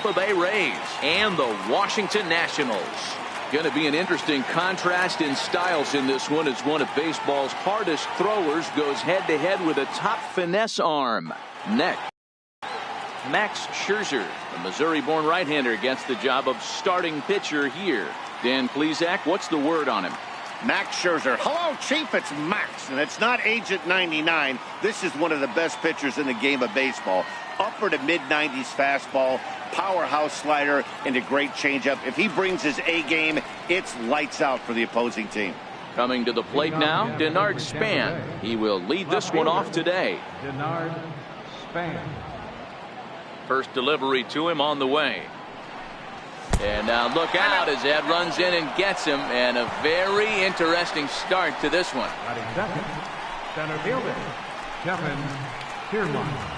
Tampa Bay Rays and the Washington Nationals. Going to be an interesting contrast in styles in this one as one of baseball's hardest throwers goes head-to-head with a top finesse arm. Next, Max Scherzer, the Missouri-born right-hander, gets the job of starting pitcher here. Dan Plesac, what's the word on him? Max Scherzer. Hello, Chief. It's Max, and it's not Agent 99. This is one of the best pitchers in the game of baseball. Upper to mid-90s fastball, powerhouse slider, and a great changeup. If he brings his A game, it's lights out for the opposing team. Coming to the plate now, Denard Span. He will lead this one off today. Denard Span. First delivery to him on the way. And now look out as Ed runs in and gets him, and a very interesting start to this one. Batting second, center fielder, Kevin Kiermaier.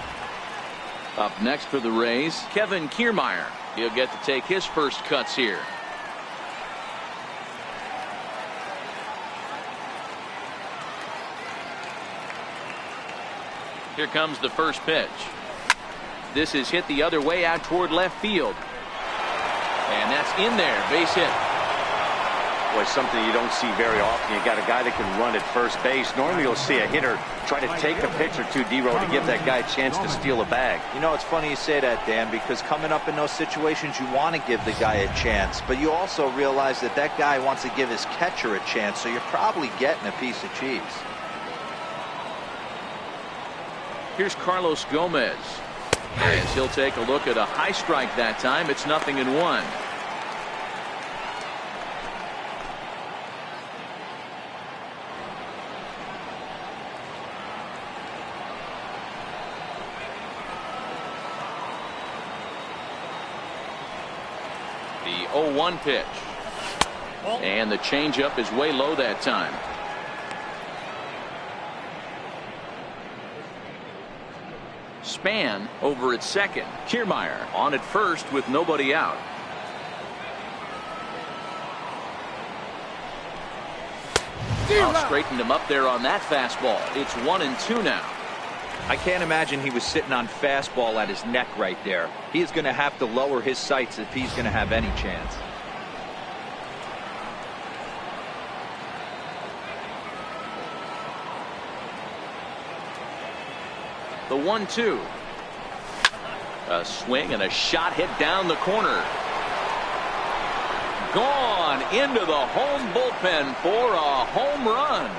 Up next for the Rays, Kevin Kiermaier. He'll get to take his first cuts here. Here comes the first pitch. This is hit the other way out toward left field. And that's in there, base hit. Boy, something you don't see very often. You got a guy that can run at first base. Normally you'll see a hitter try to take a pitch or two, D-row, to give that guy a chance to steal a bag. You know, it's funny you say that, Dan, because coming up in those situations, you want to give the guy a chance. But you also realize that that guy wants to give his catcher a chance, so you're probably getting a piece of cheese. Here's Carlos Gomez. As he'll take a look at a high strike that time. It's 0-1. The 0-1 pitch. And the changeup is way low that time. Span over at second. Kiermaier on at first with nobody out. Straightened him up there on that fastball. It's 1-2 now. I can't imagine he was sitting on fastball at his neck right there. He is going to have to lower his sights if he's going to have any chance. The 1-2. A swing and a shot hit down the corner. Gone into the home bullpen for a home run.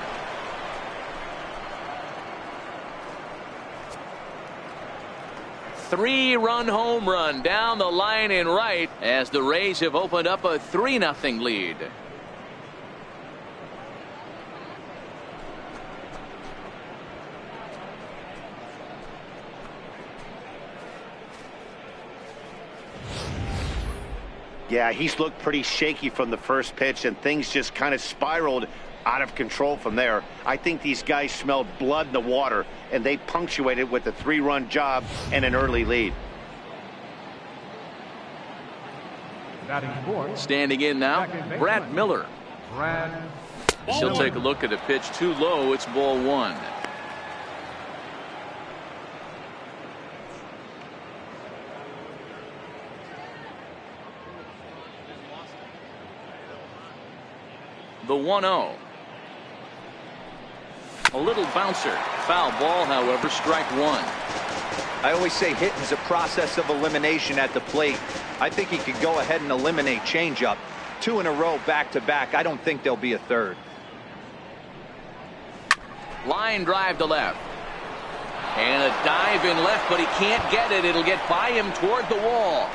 Three-run home run down the line in right as the Rays have opened up a 3-0 lead. Yeah, he's looked pretty shaky from the first pitch, and things just kind of spiraled out of control from there. I think these guys smelled blood in the water, and they punctuated with a 3-run job and an early lead. Standing in now, Brad Miller. She'll take a look at a pitch too low. It's ball one. The 1-0. A little bouncer. Foul ball, however, strike one. I always say hitting's a process of elimination at the plate. I think he could go ahead and eliminate changeup. 2 in a row back-to-back. I don't think there'll be a third. Line drive to left. And a dive in left, but he can't get it. It'll get by him toward the wall.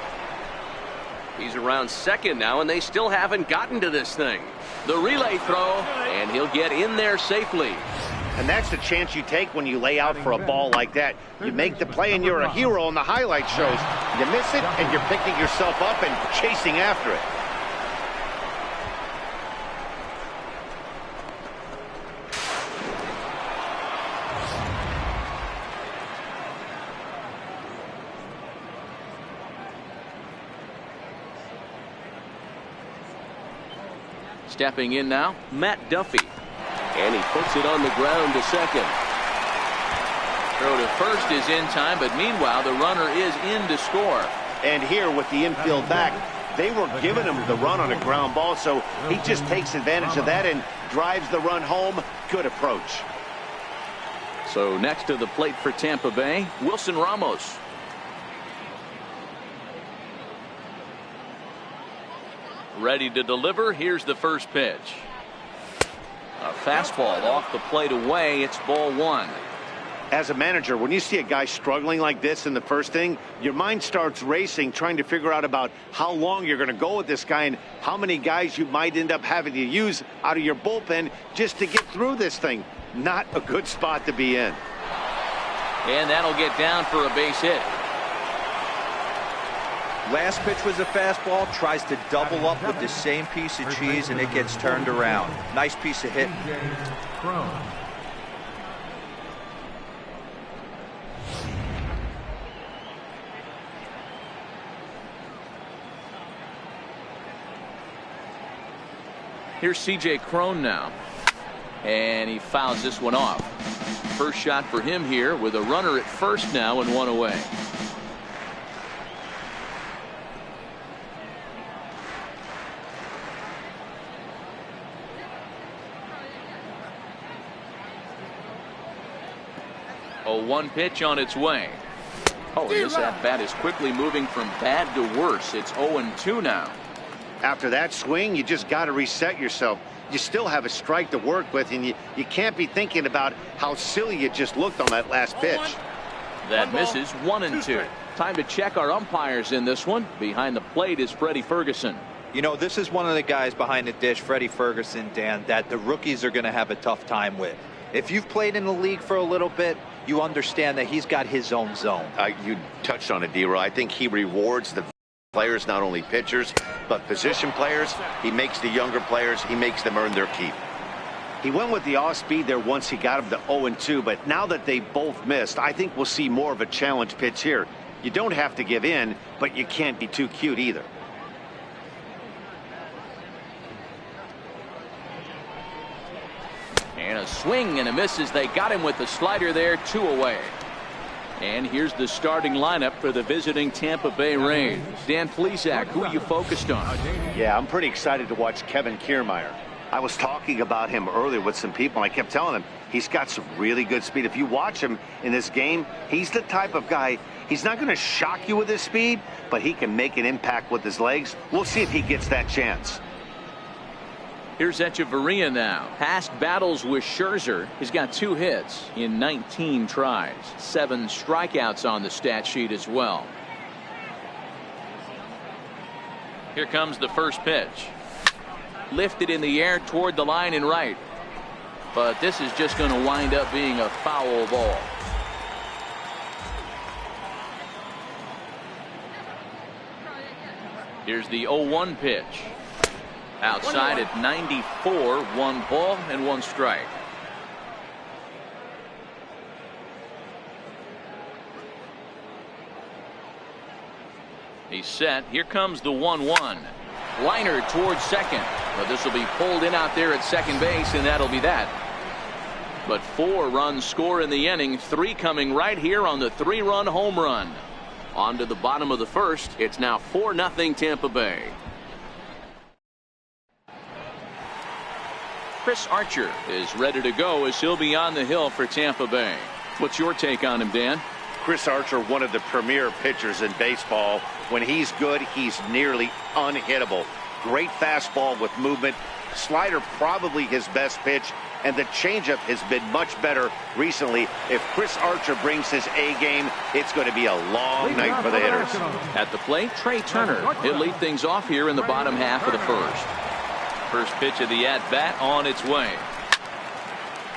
He's around second now, and they still haven't gotten to this thing. The relay throw, and he'll get in there safely. And that's the chance you take when you lay out for a ball like that. You make the play, and you're a hero in the highlight shows. You miss it, and you're picking yourself up and chasing after it. Stepping in now, Matt Duffy. And he puts it on the ground to second. Throw to first is in time, but meanwhile the runner is in to score. And here with the infield back, they were giving him the run on a ground ball, so he just takes advantage of that and drives the run home. Good approach. So next to the plate for Tampa Bay, Wilson Ramos. Ready to deliver. Here's the first pitch. A fastball off the plate away. It's ball one. As a manager, when you see a guy struggling like this in the first inning, your mind starts racing, trying to figure out about how long you're going to go with this guy and how many guys you might end up having to use out of your bullpen just to get through this thing. Not a good spot to be in. And that'll get down for a base hit. Last pitch was a fastball, tries to double up with the same piece of cheese, and it gets turned around. Nice piece of hitting. Here's C.J. Cron now. And he fouls this one off. First shot for him here with a runner at first now and one away. Oh, one pitch on its way. Oh, and this at-bat is quickly moving from bad to worse. It's 0-2 now. After that swing, you just got to reset yourself. You still have a strike to work with, and you can't be thinking about how silly you just looked on that last pitch. That misses 1-2. Time to check our umpires in this one. Behind the plate is Freddie Ferguson. You know, this is one of the guys behind the dish, Freddie Ferguson, Dan, that the rookies are going to have a tough time with. If you've played in the league for a little bit, you understand that he's got his own zone. You touched on it, D-Roy. I think he rewards the players, not only pitchers, but position players. He makes the younger players, he makes them earn their keep. He went with the off-speed there once he got him to 0-2, but now that they both missed, I think we'll see more of a challenge pitch here. You don't have to give in, but you can't be too cute either. And a swing and a miss as they got him with the slider there, 2 away. And here's the starting lineup for the visiting Tampa Bay Rays. Dan Plesac, who are you focused on? Yeah, I'm pretty excited to watch Kevin Kiermaier. I was talking about him earlier with some people, and I kept telling them he's got some really good speed. If you watch him in this game, he's the type of guy, he's not going to shock you with his speed, but he can make an impact with his legs. We'll see if he gets that chance. Here's Echeverria now. Past battles with Scherzer. He's got 2 hits in 19 tries. 7 strikeouts on the stat sheet as well. Here comes the first pitch. Lifted in the air toward the line and right. But this is just going to wind up being a foul ball. Here's the 0-1 pitch. Outside at 94, 1 ball and 1 strike. He's set. Here comes the 1-1. Liner towards second. But this will be pulled in out there at second base, and that'll be that. But 4 runs score in the inning, 3 coming right here on the 3-run home run. On to the bottom of the first. It's now 4-0 Tampa Bay. Chris Archer is ready to go as he'll be on the hill for Tampa Bay. What's your take on him, Dan? Chris Archer, one of the premier pitchers in baseball. When he's good, he's nearly unhittable. Great fastball with movement. Slider probably his best pitch, and the changeup has been much better recently. If Chris Archer brings his A game, it's going to be a long night for the hitters. At the plate, Trey Turner. He'll lead things off here in the bottom half of the first. First pitch of the at-bat on its way.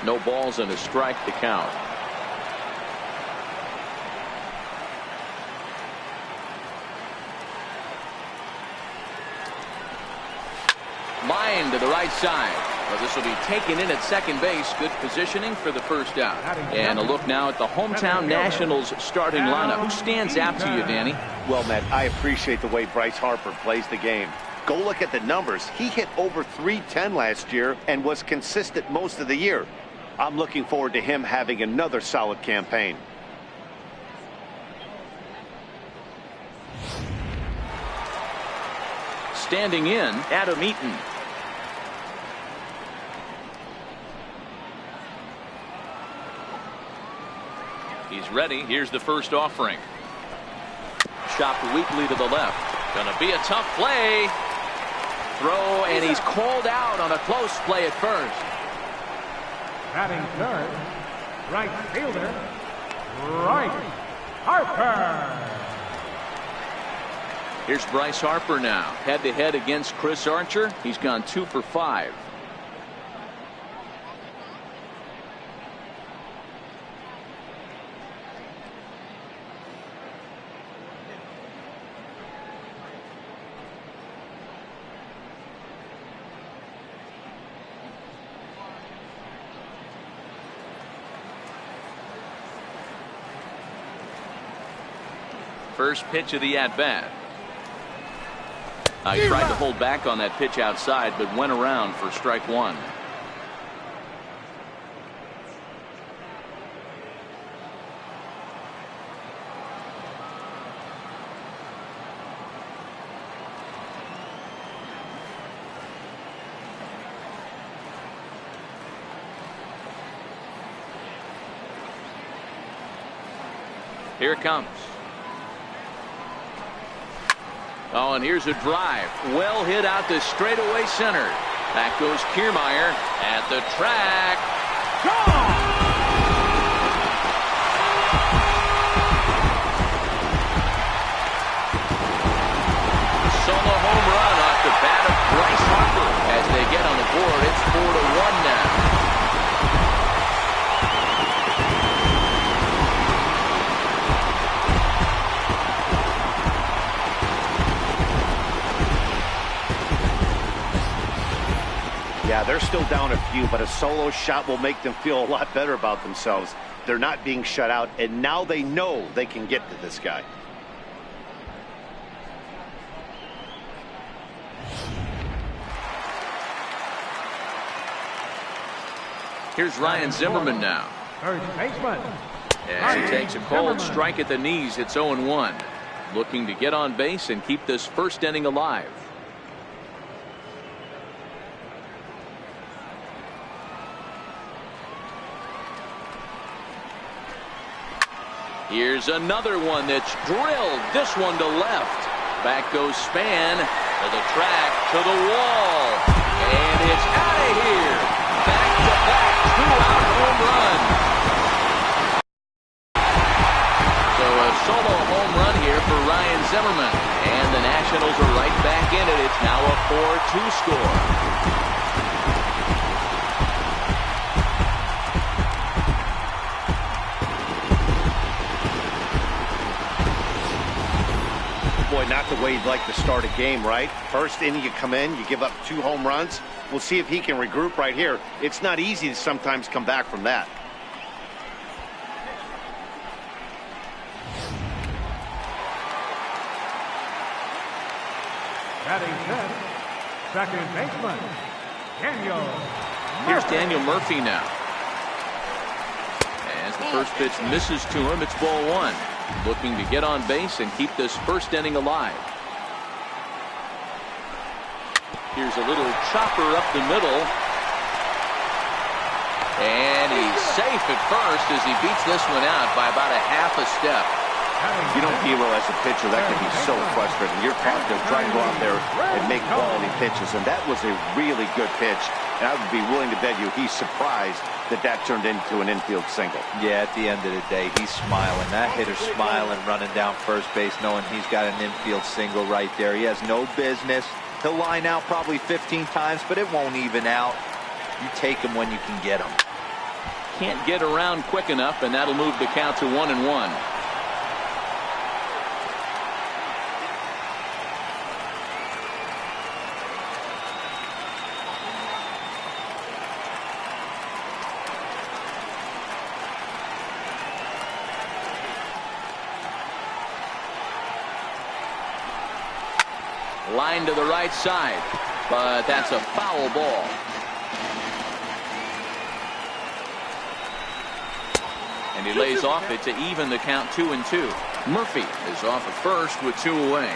No balls and a strike to count. Line to the right side. Well, this will be taken in at second base. Good positioning for the first out. And a look now at the hometown Nationals starting lineup. Who stands out to you, Danny? Well, Matt, I appreciate the way Bryce Harper plays the game. Go look at the numbers. He hit over .310 last year and was consistent most of the year. I'm looking forward to him having another solid campaign. standing in, Adam Eaton. He's ready. Here's the first offering. Chopped weakly to the left. Gonna be a tough play. Throw, and he's called out on a close play at first. Batting third, right fielder, Bryce Harper. Here's Bryce Harper now, head-to-head against Chris Archer. He's gone 2 for 5. First pitch of the at-bat. He tried to hold back on that pitch outside, but went around for strike 1. Here it comes. Oh, and here's a drive. Well hit out to straightaway center. Back goes Kiermaier at the track. Gone! Solo home run off the bat of Bryce Harper. As they get on the board, it's 4-1 now. Yeah, they're still down a few, but a solo shot will make them feel a lot better about themselves. They're not being shut out, and now they know they can get to this guy. Here's Ryan Zimmerman now. First baseman. As he takes a cold strike at the knees, it's 0-1. Looking to get on base and keep this first inning alive. Here's another one that's drilled. This one to left. Back goes Span to the track, to the wall. And it's out of here. Back-to-back 2-out home run. So a solo home run here for Ryan Zimmerman. And the Nationals are right back in it. It's now a 4-2 score. Boy, not the way you'd like to start a game, right? First inning you come in, you give up 2 home runs. We'll see if he can regroup right here. It's not easy to sometimes come back from that. Batting fifth, second baseman, Daniel Murphy. Here's Daniel Murphy now. As the first pitch misses to him, it's ball 1. Looking to get on base and keep this first inning alive. Here's a little chopper up the middle. And he's safe at first as he beats this one out by about a half a step. You don't feel as a pitcher, that can be so frustrating. You're taught to try and go out there and make quality pitches, and that was a really good pitch. And I would be willing to bet you he's surprised that that turned into an infield single. Yeah, at the end of the day, he's smiling. That hitter's smiling, running down first base, knowing he's got an infield single right there. He has no business. He'll line out probably 15 times, but it won't even out. You take him when you can get him. Can't get around quick enough, and that'll move the count to 1-1. Line to the right side, but that's a foul ball. And he lays off it to even the count 2-2. Murphy is off at first with 2 away.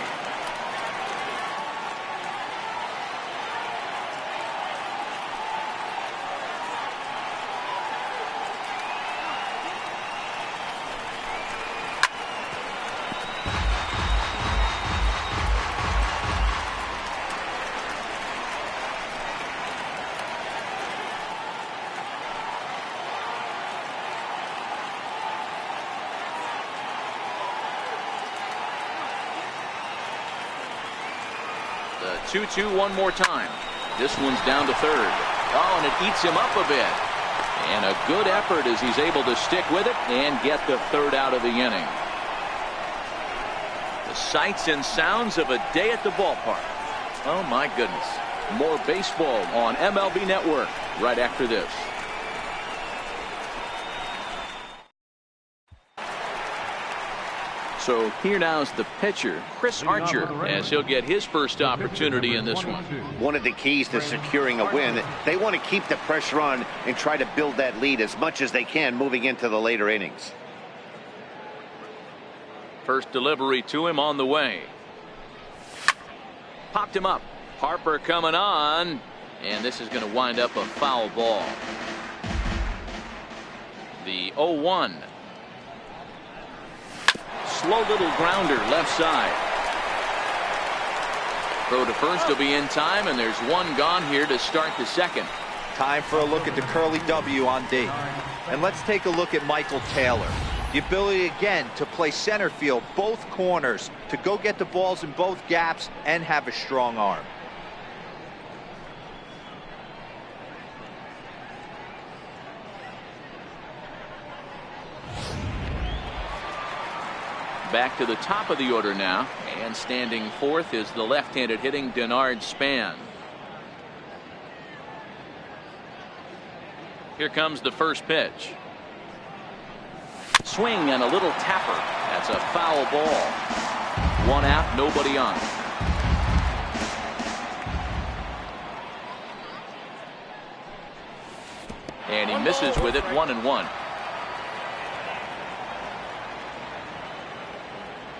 The 2-2 one more time. This one's down to third. Oh, and it eats him up a bit. And a good effort as he's able to stick with it and get the third out of the inning. The sights and sounds of a day at the ballpark. Oh, my goodness. More baseball on MLB Network right after this. So here now is the pitcher, Chris Archer, as he'll get his first opportunity in this one. One of the keys to securing a win, they want to keep the pressure on and try to build that lead as much as they can moving into the later innings. First delivery to him on the way. Popped him up. Harper coming on, and this is going to wind up a foul ball. The 0-1. Slow little grounder left side. Throw to first will be in time, and there's one gone here to start the second. Time for a look at the curly W on D. And let's take a look at Michael Taylor. The ability again to play center field, both corners, to go get the balls in both gaps and have a strong arm. Back to the top of the order now, and standing fourth is the left-handed hitting Denard Span. Here comes the first pitch. Swing and a little tapper. That's a foul ball. One out, nobody on. And he misses with it, 1-1.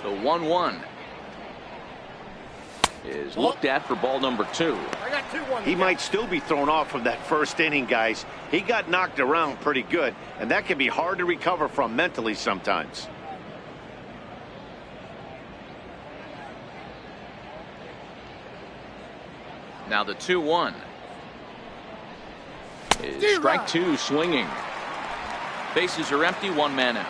The 1-1 is looked at for ball number 2. He might still be thrown off from that first inning, guys. He got knocked around pretty good, and that can be hard to recover from mentally sometimes. Now the 2-1 is strike 2 swinging. Bases are empty, one man out.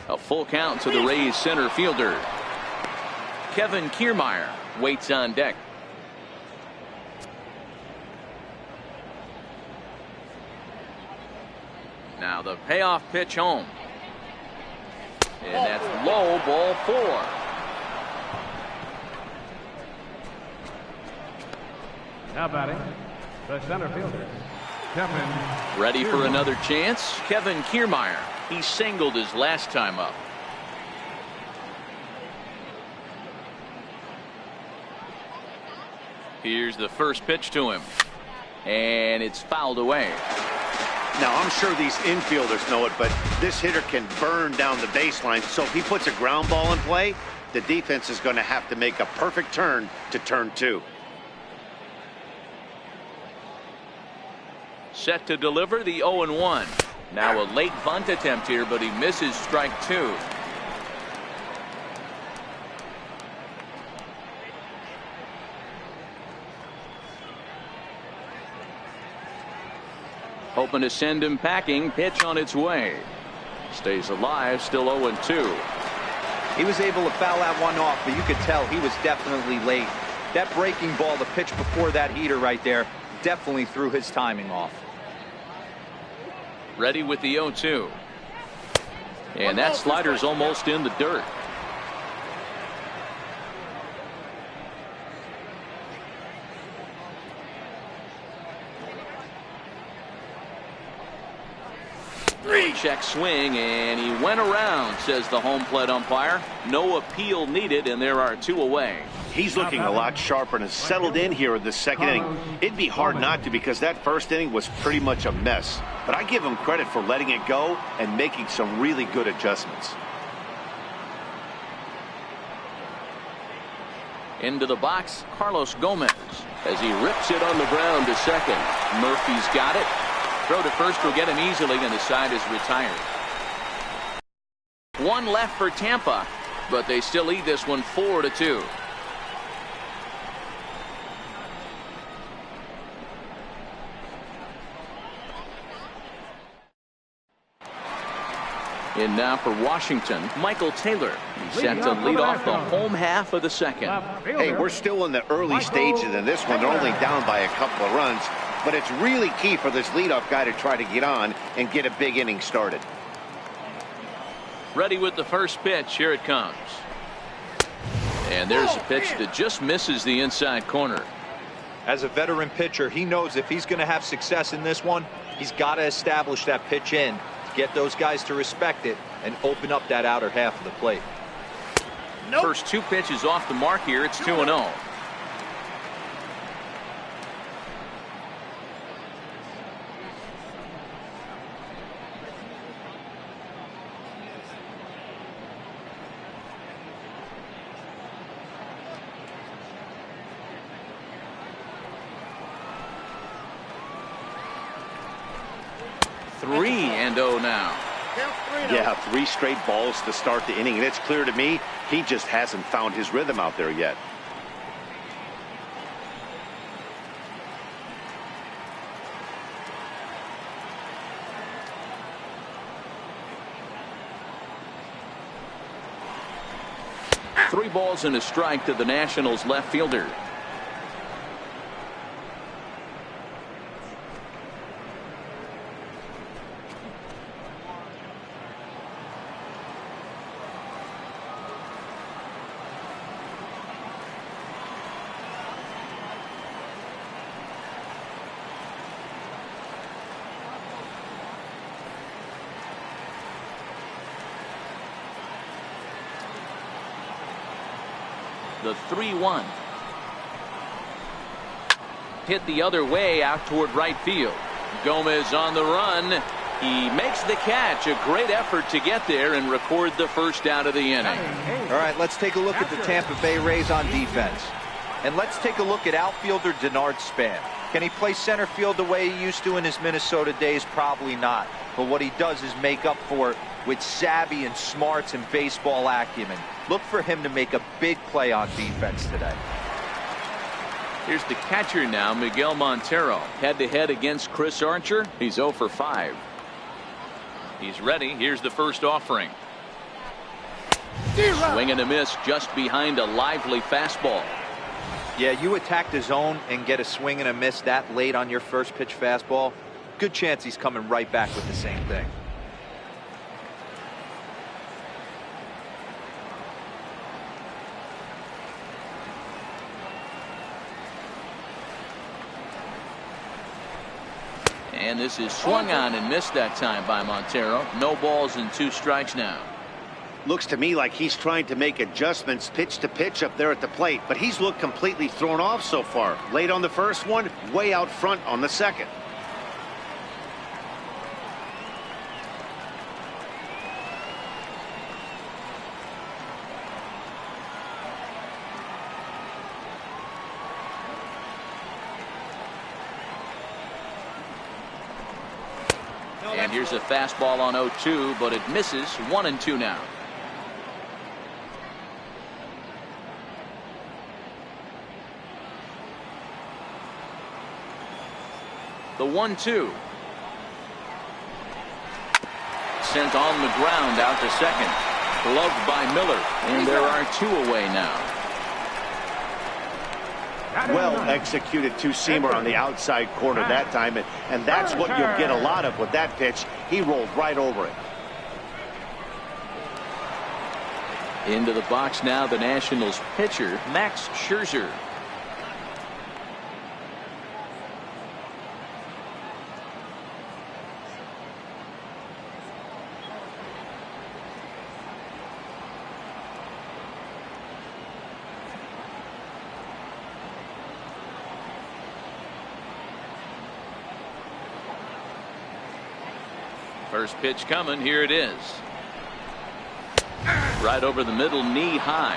A full count to the Rays center fielder. Kevin Kiermaier waits on deck. Now the payoff pitch home. And that's low, ball 4. Now batting, the center fielder, Kevin. Ready for another chance? Kevin Kiermaier. He singled his last time up. Here's the first pitch to him. And it's fouled away. Now, I'm sure these infielders know it, but this hitter can burn down the baseline. So if he puts a ground ball in play, the defense is going to have to make a perfect turn to turn 2. Set to deliver the 0-1. Now a late bunt attempt here, but he misses strike 2. Hoping to send him packing. Pitch on its way. Stays alive, still 0-2. He was able to foul that one off, but you could tell he was definitely late. That breaking ball, the pitch before that heater right there, definitely threw his timing off. Ready with the 0-2. And that slider's almost in the dirt. Check swing, and he went around, says the home plate umpire. No appeal needed, and there are 2 away. He's looking a lot sharper and has settled in here in the second inning. It'd be hard not to, because that first inning was pretty much a mess. But I give him credit for letting it go and making some really good adjustments. Into the box, Carlos Gomez, as he rips it on the ground to second. Murphy's got it. Throw to first will get him easily, and the side is retired. 1 left for Tampa, but they still lead this one 4-2. And now for Washington, Michael Taylor. He's set to lead off the home half of the second. Hey, we're still in the early stages in this one. They're only down by a couple of runs, but it's really key for this leadoff guy to try to get on and get a big inning started. Ready with the first pitch. Here it comes. And there's a pitch that just misses the inside corner. As a veteran pitcher, he knows if he's going to have success in this one, he's got to establish that pitch in to get those guys to respect it and open up that outer half of the plate. First two pitches off the mark here. It's 2-0. Three and 0 now. Yeah, 3 straight balls to start the inning, and it's clear to me he just hasn't found his rhythm out there yet. Three balls and a strike to the Nationals left fielder. The 3-1. Hit the other way out toward right field. Gomez on the run. He makes the catch. A great effort to get there and record the first out of the inning. All right, let's take a look at the Tampa Bay Rays on defense. And let's take a look at outfielder Denard Span. Can he play center field the way he used to in his Minnesota days? Probably not. But what he does is make up for it with savvy and smarts and baseball acumen. Look for him to make a big play on defense today. Here's the catcher now, Miguel Montero. Head-to-head against Chris Archer. He's 0 for 5. He's ready. Here's the first offering. Swing and a miss just behind a lively fastball. Yeah, you attack the zone and get a swing and a miss that late on your first pitch fastball. Good chance he's coming right back with the same thing. And this is swung on and missed that time by Montero. No balls and 2 strikes now. Looks to me like he's trying to make adjustments pitch to pitch up there at the plate, but he's looked completely thrown off so far. Late on the first one, way out front on the second. And here's a fastball on 0-2, but it misses. 1-2 now. The 1-2. Sent on the ground out to second. Gloved by Miller. And there are 2 away now. Well executed 2-seamer on the outside corner that time, and that's what you'll get a lot of with that pitch. He rolled right over it. Into the box now, the Nationals pitcher, Max Scherzer. First pitch coming. Here it is. Right over the middle, knee high.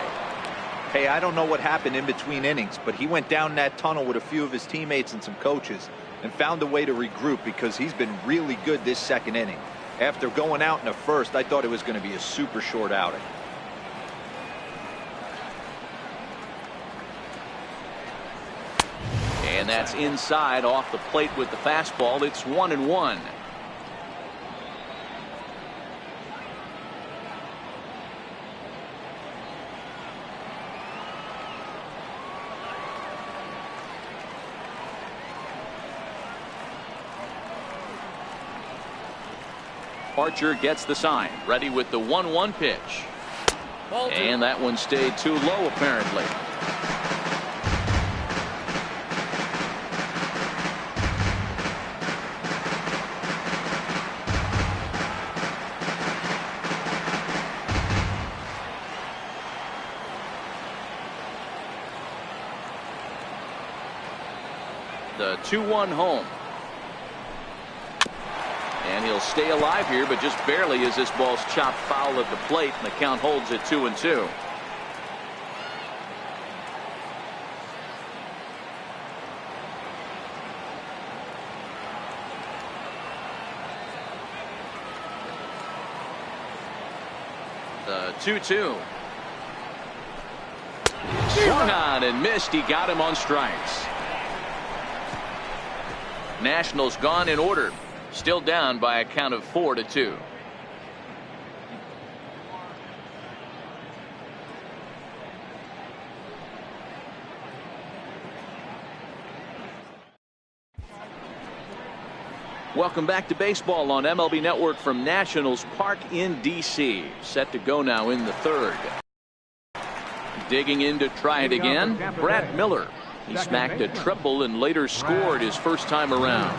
Hey, I don't know what happened in between innings, but he went down that tunnel with a few of his teammates and some coaches and found a way to regroup because he's been really good this second inning. After going out in the first, I thought it was going to be a super short outing. And that's inside off the plate with the fastball. It's 1-1. Archer gets the sign. Ready with the 1-1 pitch. And that one stayed too low, apparently. The 2-1 home. And he'll stay alive here, but just barely as this ball's chopped foul at the plate, and the count holds at 2-2. The 2-2. Swung on and missed. He got him on strikes. Nationals gone in order. Still down by a count of 4-2. Welcome back to baseball on MLB Network from Nationals Park in D.C. Set to go now in the third. Digging in to try it again, Brad Miller. He smacked a triple and later scored his first time around.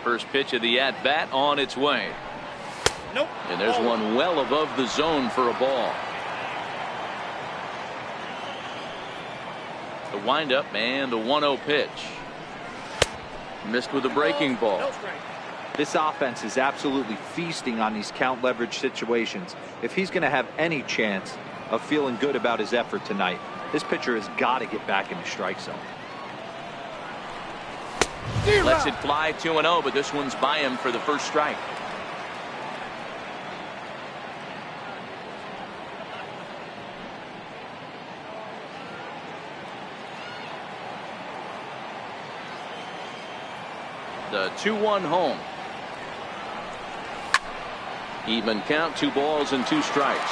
First pitch of the at-bat on its way. Nope. And there's one well above the zone for a ball. The windup and the 1-0 pitch. Missed with a breaking ball. This offense is absolutely feasting on these count leverage situations. If he's going to have any chance of feeling good about his effort tonight, this pitcher has got to get back in the strike zone. Lets it fly 2-0, but this one's by him for the first strike. The 2-1 home. Even count, 2 balls and 2 strikes.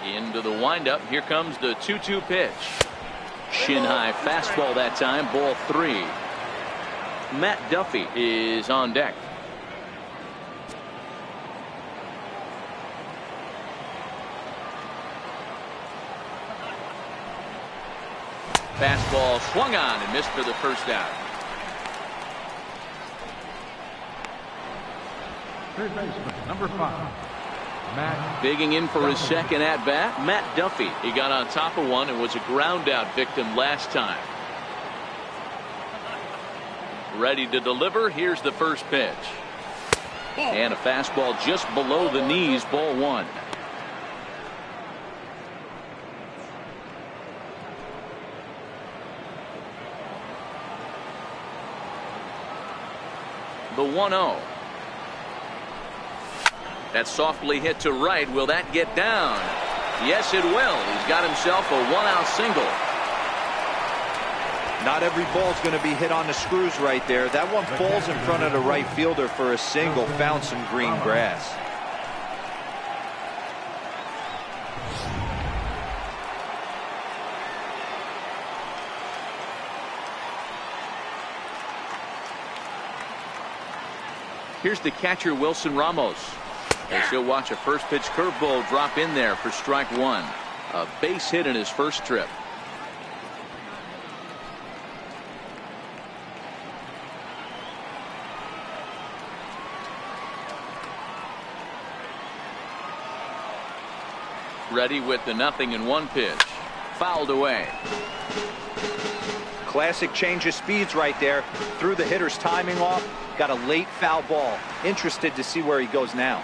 Into the windup. Here comes the 2-2 pitch. Shin high fastball that time. Ball 3. Matt Duffy is on deck. Fastball swung on and missed for the first out. Third baseman, number 5. Matt. Digging in for his second at bat, Matt Duffy. He got on top of one and was a ground out victim last time. Ready to deliver. Here's the first pitch. And a fastball just below the knees, ball 1. The 1-0. That's softly hit to right. Will that get down? Yes, it will. He's got himself a 1-out single. Not every ball's going to be hit on the screws right there. That one falls in front of the right fielder for a single. Found some green grass. Here's the catcher, Wilson Ramos. As he'll watch a first pitch curveball drop in there for strike 1. A base hit in his first trip. Ready with the 0-1 pitch. Fouled away. Classic change of speeds right there. Threw the hitter's timing off. Got a late foul ball. Interested to see where he goes now.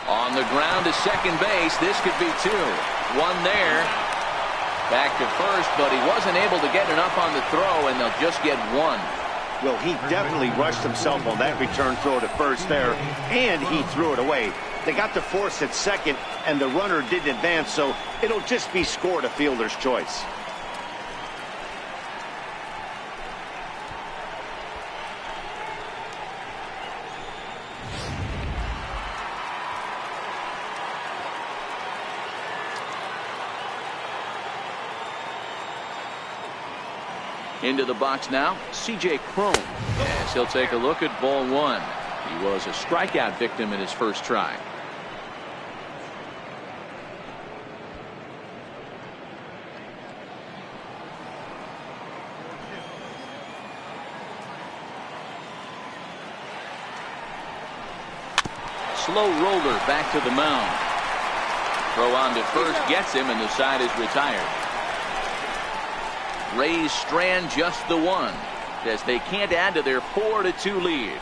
On the ground to second base. This could be 2. 1 there. Back to first, but he wasn't able to get enough on the throw, and they'll just get 1. Well, he definitely rushed himself on that return throw to first there, and he threw it away. They got the force at second, and the runner didn't advance, so it'll just be scored a fielder's choice. Into the box now, C.J. Cron, as he'll take a look at ball one. He was a strikeout victim in his first try. Slow roller back to the mound. Throw on to first gets him, and the side is retired. Rays strand just the one, as they can't add to their 4-2 lead.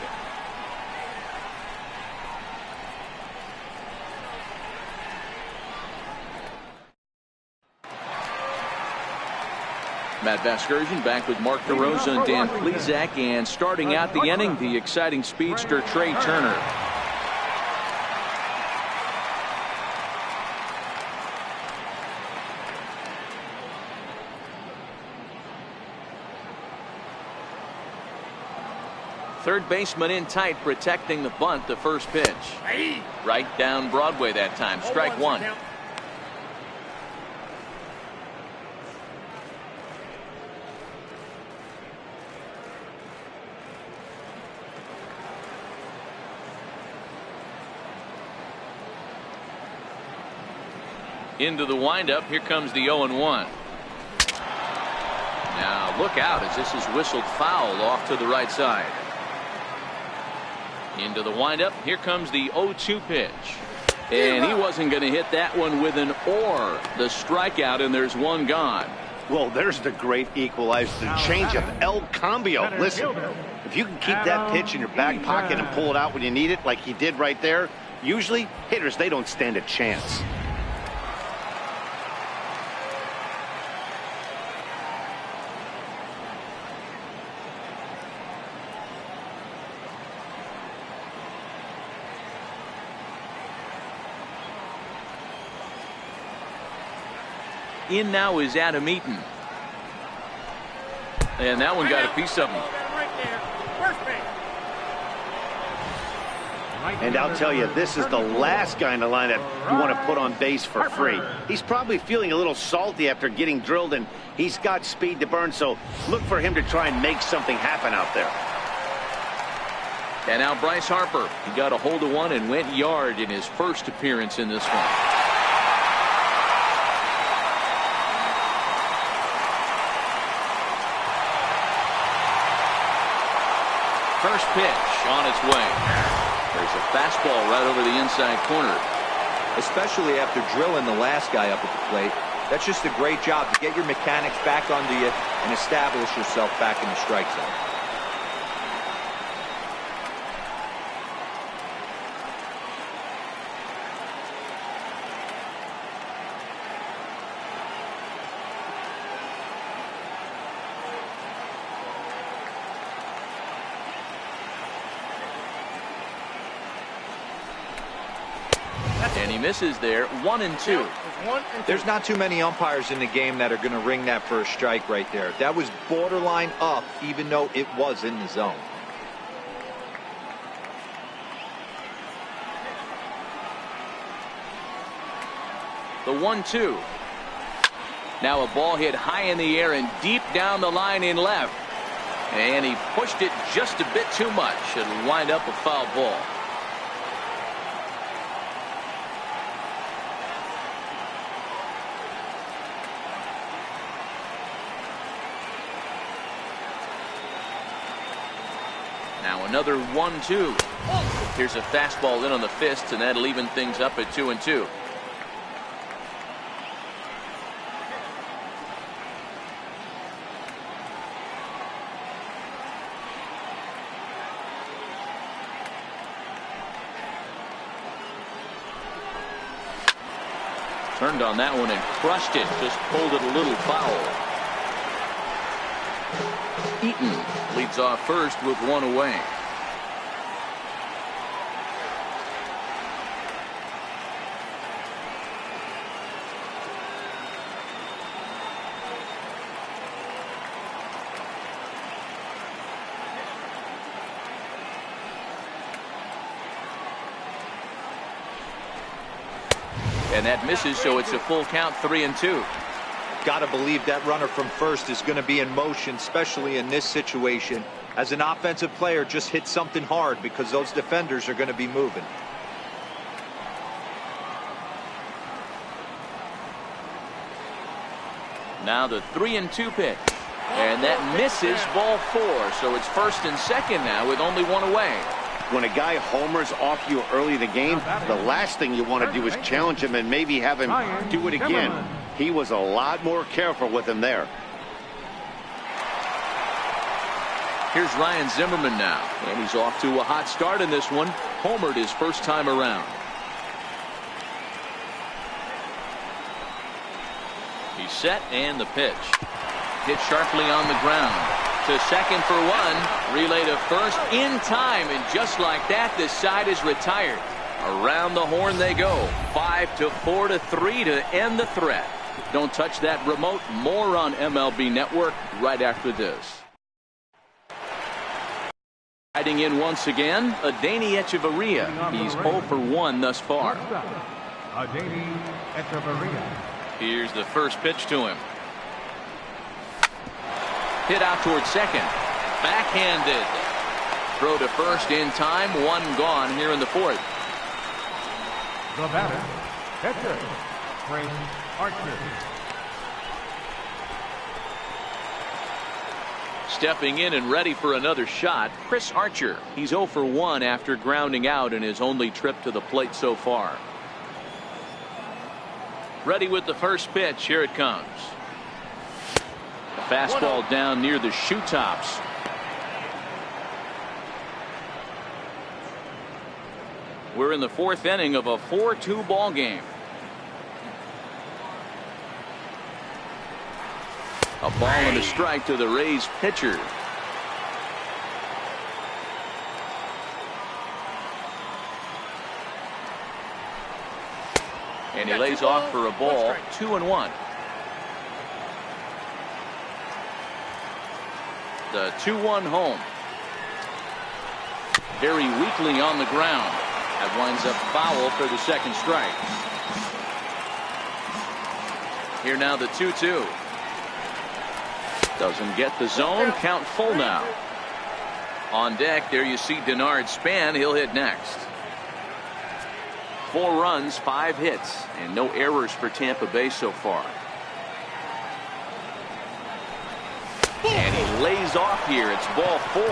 Matt Vasgersian back with Mark DeRosa and Dan Plesac, and starting out the inning, the exciting speedster Trey Turner. Third baseman in tight, protecting the bunt. The first pitch. Right down Broadway that time. Strike one. Into the windup. Here comes the 0-1. Now look out, as this is whistled foul off to the right side. Into the windup. Here comes the 0-2 pitch. And he wasn't going to hit that one with an or. The strikeout, and there's one gone. Well, there's the great equalizer, the changeup, El Cambio. Listen, if you can keep that pitch in your back pocket and pull it out when you need it, like he did right there, usually hitters, they don't stand a chance. In now is Adam Eaton. And that one got a piece of him. And I'll tell you, this is the last guy in the lineup you want to put on base for free. He's probably feeling a little salty after getting drilled, and he's got speed to burn, so look for him to try and make something happen out there. And now Bryce Harper. He got a hold of one and went yard in his first appearance in this one. First pitch on its way. There's a fastball right over the inside corner. Especially after drilling the last guy up at the plate. That's just a great job to get your mechanics back onto you and establish yourself back in the strike zone. And he misses there. 1-2. There's not too many umpires in the game that are going to ring that first strike right there. That was borderline up, even though it was in the zone. The 1-2. Now a ball hit high in the air and deep down the line in left. And he pushed it just a bit too much. It'll wind up a foul ball. Now another 1-2. Here's a fastball in on the fist, and that'll even things up at 2-2. Turned on that one and crushed it. Just pulled it a little foul. Eaton leads off first with one away. And that misses, so it's a full count, 3-2. got to believe that runner from first is going to be in motion, especially in this situation. As an offensive player, just hit something hard because those defenders are going to be moving. Now the 3-2 pitch. And that misses, ball 4. So it's first and second now with only one away. When a guy homers off you early in the game, the last thing you want to do is challenge him and maybe have him do it again. He was a lot more careful with him there. Here's Ryan Zimmerman now, and he's off to a hot start in this one. Homered his first time around. He's set, and the pitch. Hit sharply on the ground. To second for one. Relay to first in time, and just like that, this side is retired. Around the horn they go. 5-4-3 to end the threat. Don't touch that remote. More on MLB Network right after this. Riding in once again, Adeiny Echeverria. He's 0 for 1 thus far. Adeiny Echeverria. Here's the first pitch to him. Hit out towards second. Backhanded. Throw to first in time. One gone here in the fourth. The batter, pitcher, Chris Archer. Stepping in and ready for another shot, Chris Archer. He's 0 for 1 after grounding out in his only trip to the plate so far. Ready with the first pitch. Here it comes. A fastball down near the shoe tops. We're in the fourth inning of a 4-2 ball game. A ball and a strike to the Rays pitcher. And he lays off for a ball. 2-1. The 2-1 home. Very weakly on the ground. That winds up foul for the second strike. Here now the 2-2. Doesn't get the zone. Count full now. On deck there you see Denard Span. He'll hit next. 4 runs, 5 hits, and no errors for Tampa Bay so far. And he lays off here. It's ball 4,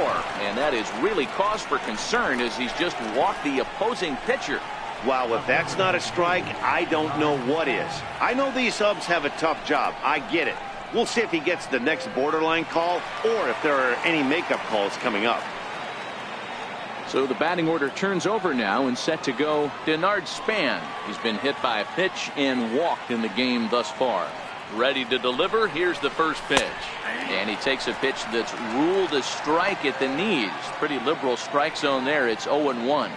and that is really cause for concern as he's just walked the opposing pitcher. Wow, if that's not a strike, I don't know what is. I know these subs have a tough job. I get it. We'll see if he gets the next borderline call or if there are any makeup calls coming up. So the batting order turns over now and set to go Denard Span. He's been hit by a pitch and walked in the game thus far. Ready to deliver. Here's the first pitch. And he takes a pitch that's ruled a strike at the knees. Pretty liberal strike zone there. It's 0-1.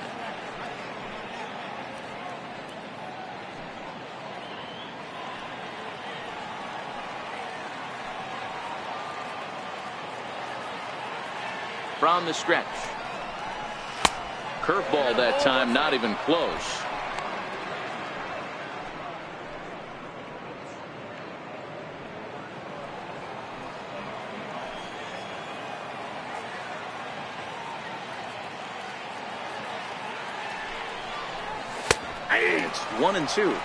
From the stretch. Curveball that time, not even close. It's 1-2.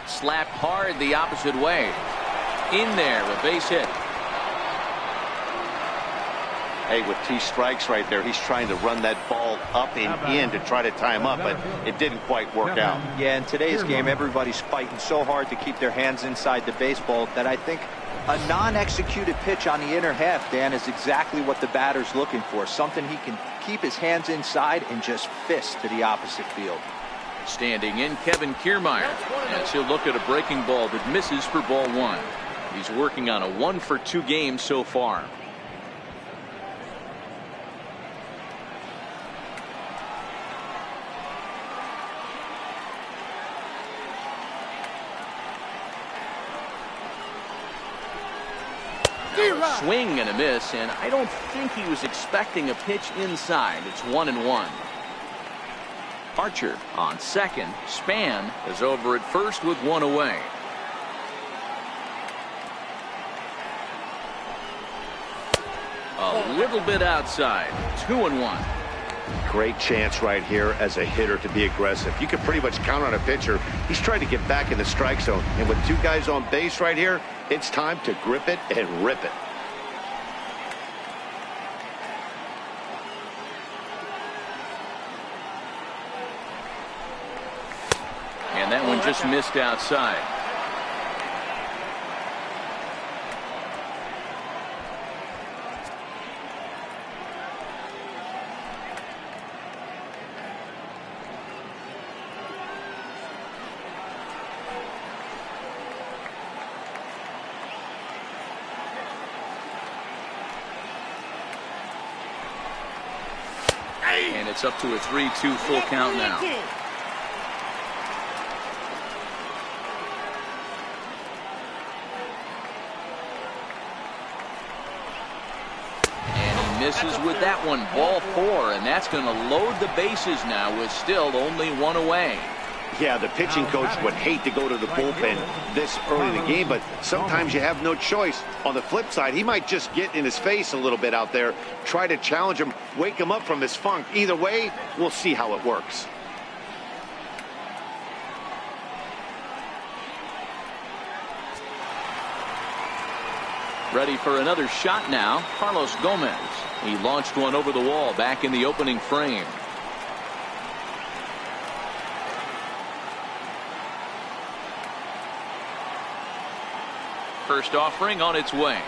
Slapped hard the opposite way. In there, a base hit. Hey, with 2 strikes right there, he's trying to run that ball up and in to try to tie him up, but it didn't quite work out. Yeah, in today's game, everybody's fighting so hard to keep their hands inside the baseball that I think a non-executed pitch on the inner half, Dan, is exactly what the batter's looking for. Something he can keep his hands inside and just fist to the opposite field. Standing in, Kevin Kiermaier, as he'll look at a breaking ball that misses for ball 1. He's working on a 1-for-2 game so far. Swing and a miss, and I don't think he was expecting a pitch inside. It's 1-1. Archer on second. Span is over at first with one away. A little bit outside. 2-1. Great chance right here as a hitter to be aggressive. You can pretty much count on a pitcher. He's trying to get back in the strike zone. And with two guys on base right here, it's time to grip it and rip it. And that one just missed outside. And it's up to a 3-2 full count now. And he misses with that one. Ball 4, and that's going to load the bases now with still only one away. Yeah, the pitching coach would hate to go to the bullpen this early in the game, but sometimes you have no choice. On the flip side, he might just get in his face a little bit out there, try to challenge him, wake him up from his funk. Either way, we'll see how it works. Ready for another shot now, Carlos Gomez. He launched one over the wall back in the opening frame. First offering on its way.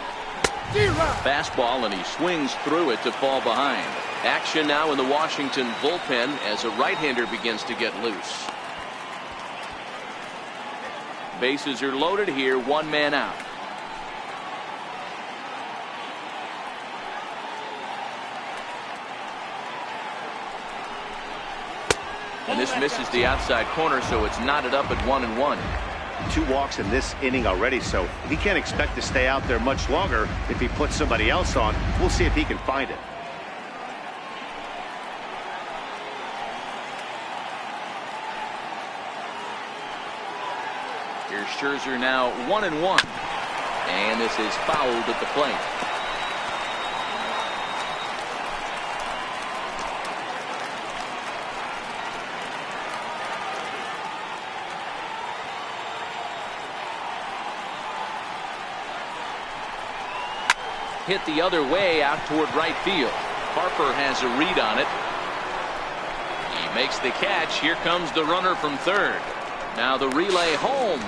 Fastball, and he swings through it to fall behind. Action now in the Washington bullpen as a right-hander begins to get loose. Bases are loaded here, one man out. And this misses the outside corner, so it's knotted up at 1-1. 2 walks in this inning already, so he can't expect to stay out there much longer. If he puts somebody else on, we'll see if he can find it. Here's Scherzer now 1-1. And this is fouled at the plate. Hit the other way out toward right field. Harper has a read on it. He makes the catch. Here comes the runner from third. Now the relay home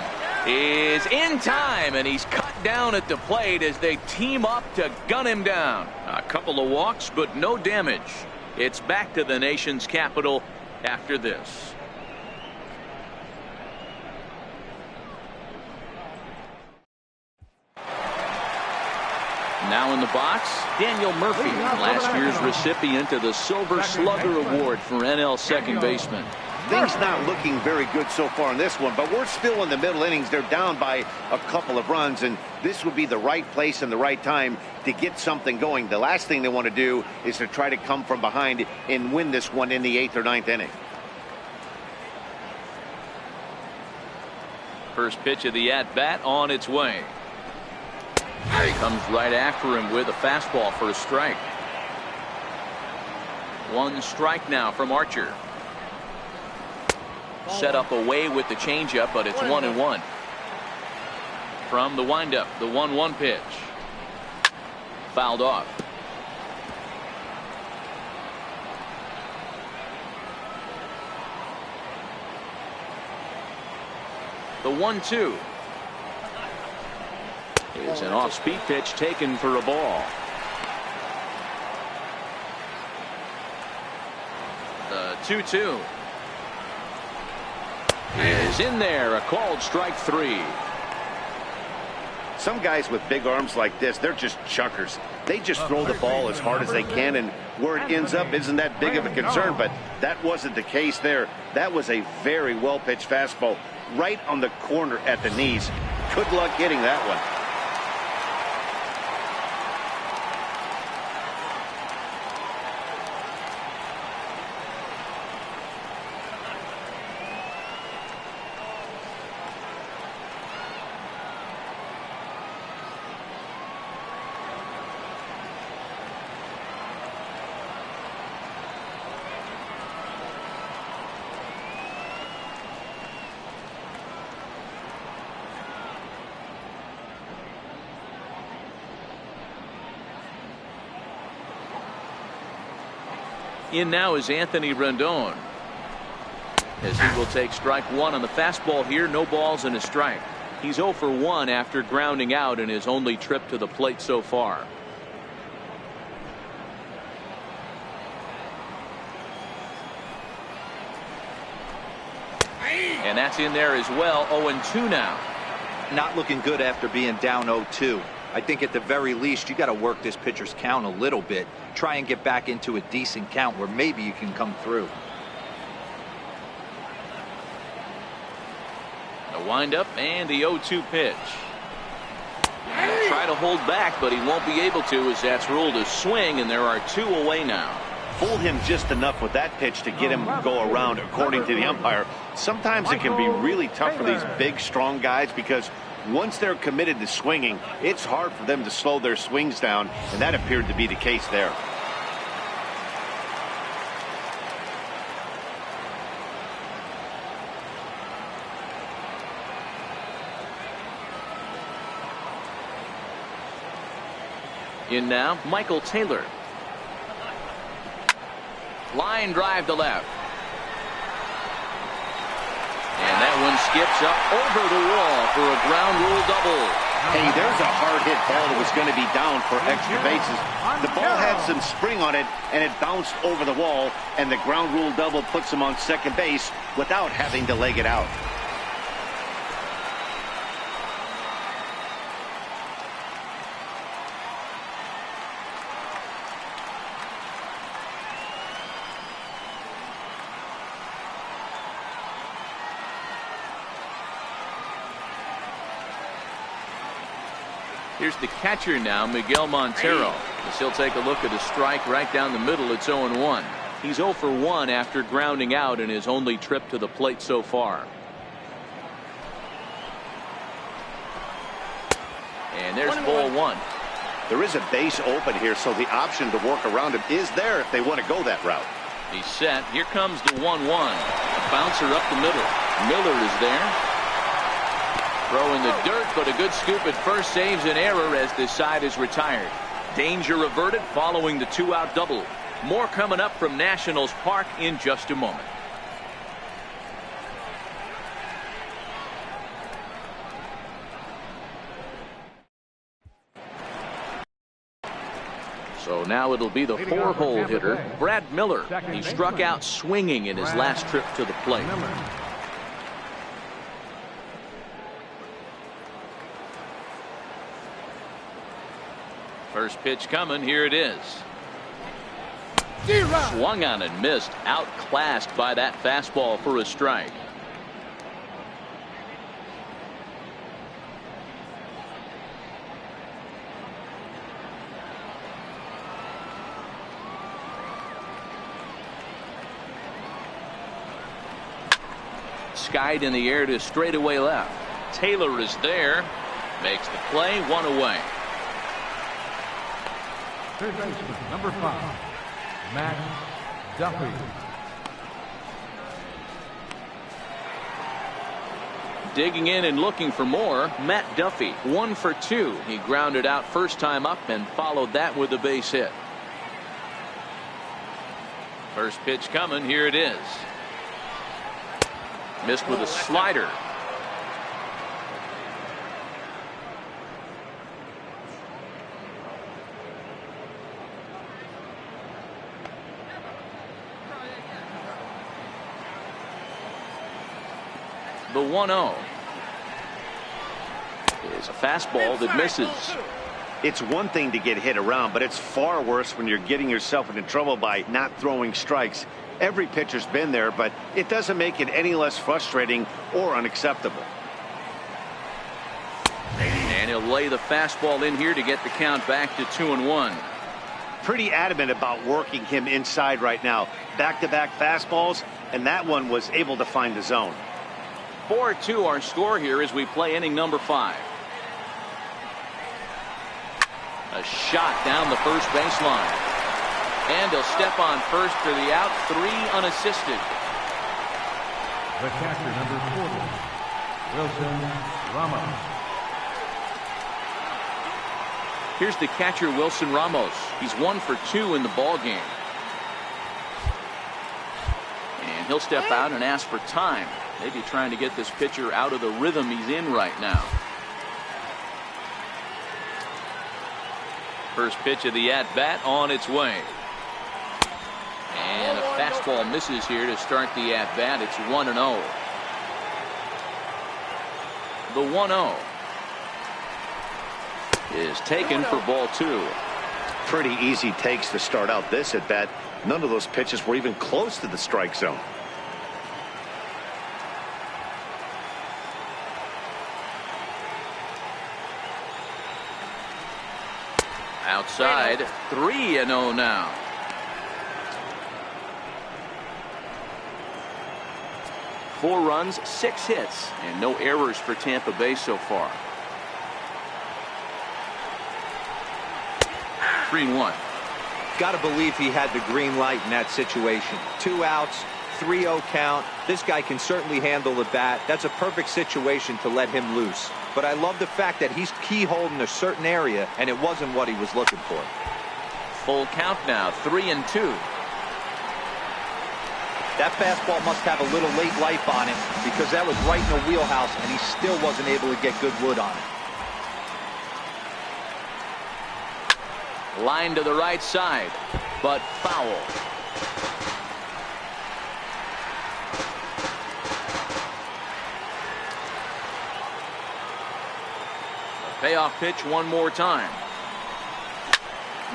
is in time, and he's cut down at the plate as they team up to gun him down. A couple of walks, but no damage. It's back to the nation's capital after this. Now in the box, Daniel Murphy, last year's recipient of the Silver Slugger Award for NL second baseman. Things not looking very good so far in this one, but we're still in the middle innings. They're down by a couple of runs, and this would be the right place and the right time to get something going. The last thing they want to do is to try to come from behind and win this one in the 8th or 9th inning. First pitch of the at-bat on its way. He comes right after him with a fastball for a strike. 1 strike now from Archer. Set up away with the changeup, but it's 1-1. From the windup, the 1-1 pitch. Fouled off. The 1-2. Is an off-speed pitch taken for a ball. The 2-2 is in there, a called strike 3. Some guys with big arms like this, they're just chuckers. They just throw the ball as hard as they can, and where it ends up isn't that big of a concern, but that wasn't the case there. That was a very well-pitched fastball right on the corner at the knees. Good luck hitting that one. In now is Anthony Rendon, as he will take strike one on the fastball here. No balls and a strike. He's 0 for 1 after grounding out in his only trip to the plate so far. And that's in there as well. 0-2 now. Not looking good after being down 0-2. I think at the very least you got to work this pitcher's count a little bit. Try and get back into a decent count where maybe you can come through. The windup and the 0-2 pitch. Try to hold back, but he won't be able to, as that's ruled a swing, and there are 2 away now. Fooled him just enough with that pitch to get him to go around, according to the umpire. Sometimes it can be really tough for these big, strong guys, because once they're committed to swinging, it's hard for them to slow their swings down, and that appeared to be the case there. In now, Michael Taylor. Line drive to left. And that one skips up over the wall for a ground rule double. Hey, there's a hard hit ball that was going to be down for extra bases. The ball had some spring on it, and it bounced over the wall, and the ground rule double puts him on second base without having to leg it out. Here's the catcher now, Miguel Montero, as he'll take a look at a strike right down the middle. It's 0-1. He's 0 for 1 after grounding out in his only trip to the plate so far. And there's ball 1. There is a base open here, so the option to work around him is there if they want to go that route. He's set. Here comes the 1-1. A bouncer up the middle. Miller is there. Throw in the dirt, but a good scoop at first saves an error as this side is retired. Danger averted following the 2-out double. More coming up from Nationals Park in just a moment. So now it'll be the 4-hole hitter, Brad Miller. He struck out swinging in his last trip to the plate. First pitch coming. Here it is. Swung on and missed. Outclassed by that fastball for a strike. Skied in the air to straightaway left. Taylor is there. Makes the play. 1 away. Third baseman, number 5, Matt Duffy. Digging in and looking for more, Matt Duffy, 1 for 2. He grounded out first time up and followed that with a base hit. First pitch coming. Here it is. Missed with a slider. The 1-0 is a fastball that misses. It's one thing to get hit around, but it's far worse when you're getting yourself into trouble by not throwing strikes. Every pitcher's been there, but it doesn't make it any less frustrating or unacceptable. And he'll lay the fastball in here to get the count back to 2-1. Pretty adamant about working him inside right now. Back-to-back fastballs, and that one was able to find the zone. 4-2 our score here as we play inning number 5. A shot down the first baseline. And he'll step on first for the out. 3 unassisted. The catcher, number 40, Wilson Ramos. Here's the catcher, Wilson Ramos. He's 1 for 2 in the ball game. he'll step out and ask for time. Maybe trying to get this pitcher out of the rhythm he's in right now. First pitch of the at-bat on its way. And a fastball misses here to start the at-bat. It's 1-0. The 1-0 is taken for ball 2. Pretty easy takes to start out this at-bat. None of those pitches were even close to the strike zone. Outside, 3-0 now. Four runs, 6 hits, and no errors for Tampa Bay so far. 3-1. Got to believe he had the green light in that situation. 2 outs, 3-0 count. This guy can certainly handle the bat. That's a perfect situation to let him loose. But I love the fact that he's keyholed in a certain area, and it wasn't what he was looking for. Full count now, 3-2. That fastball must have a little late life on it, because that was right in the wheelhouse, and he still wasn't able to get good wood on it. Line to the right side, but foul. A payoff pitch one more time.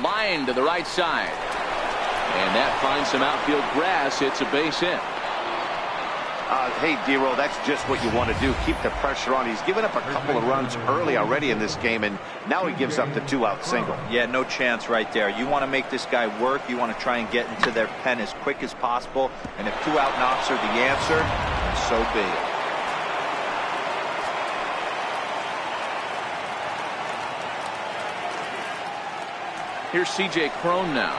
Line to the right side. And that finds some outfield grass. It's a base hit. Hey, D-Roll, that's just what you want to do. Keep the pressure on. He's given up a couple of runs early already in this game, and now he gives up the 2-out single. Yeah, no chance right there. You want to make this guy work. You want to try and get into their pen as quick as possible. And if 2-out knocks are the answer, then so be it. Here's C.J. Cron now.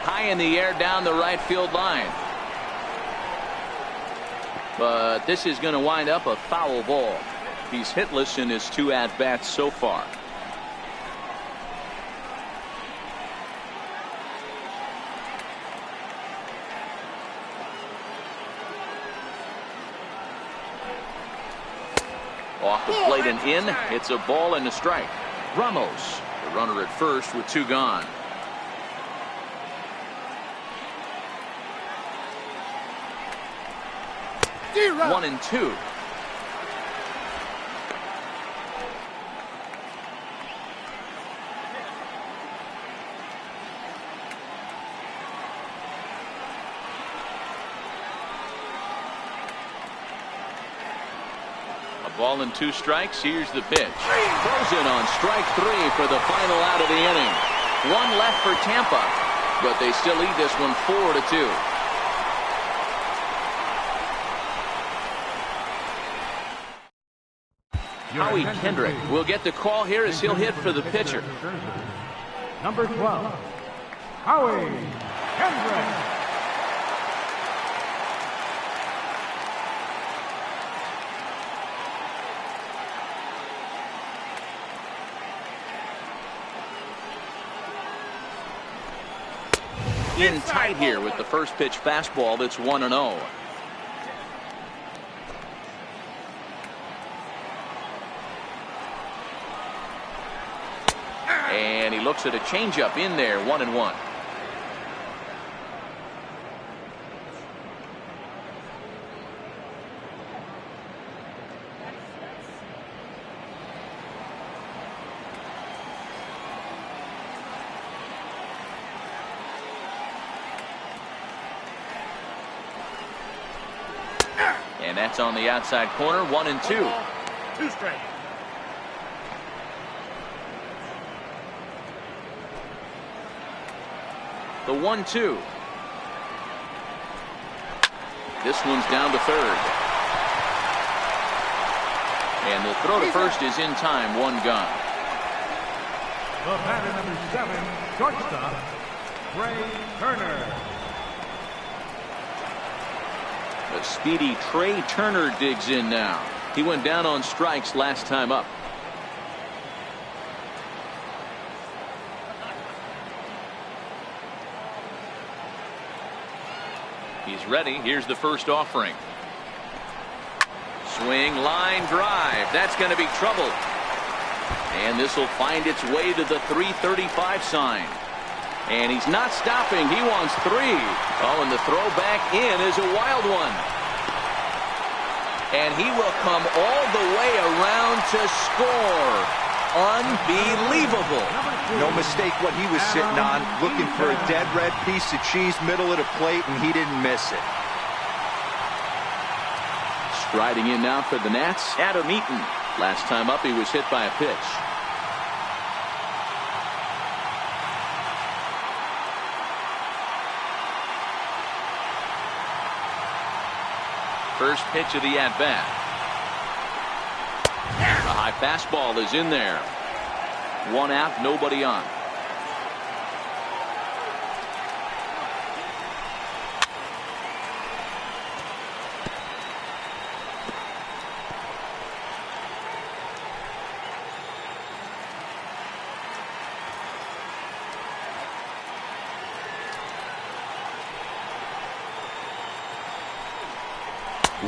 High in the air down the right field line. But this is going to wind up a foul ball. He's hitless in his 2 at-bats so far. Off the plate and in. It's a ball and a strike. Ramos, the runner at first with 2 gone. 1-2. A ball and 2 strikes. Here's the pitch. Throws in on strike 3 for the final out of the inning. 1 left for Tampa, but they still lead this one 4-2. Howie Kendrick will get the call here as he'll hit for the pitcher. Number 12, Howie Kendrick. In tight here with the first pitch fastball. That's 1-0. And he looks at a changeup in there. 1-1. And that's on the outside corner. 1-2. 2 straight. The 1-2. This one's down to third. And the throw to first is in time. 1 gone. The batter, number 7, shortstop, Trey Turner. The speedy Trey Turner digs in now. He went down on strikes last time up. He's ready. Here's the first offering. Swing, line drive. That's going to be trouble. And this will find its way to the 335 sign. And he's not stopping. He wants 3. Oh, and the throw back in is a wild one. And he will come all the way around to score. Unbelievable. No mistake what he was sitting on, looking for a dead red piece of cheese middle of the plate, and he didn't miss it. Striding in now for the Nats, Adam Eaton. Last time up, he was hit by a pitch. First pitch of the at-bat. A high fastball is in there. 1 out, nobody on.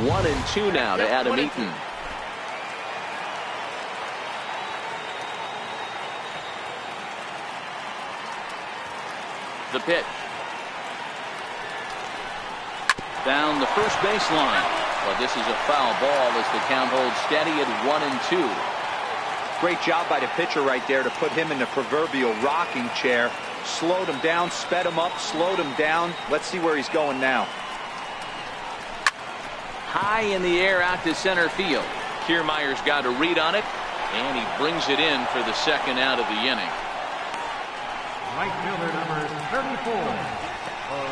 One and 2 now to Adam Eaton. The pitch. Down the first baseline. But this is a foul ball as the count holds steady at 1 and 2. Great job by the pitcher right there to put him in the proverbial rocking chair. Slowed him down, sped him up, slowed him down. Let's see where he's going now. High in the air out to center field. Kiermaier's got a read on it, and he brings it in for the second out of the inning. Right fielder number 34,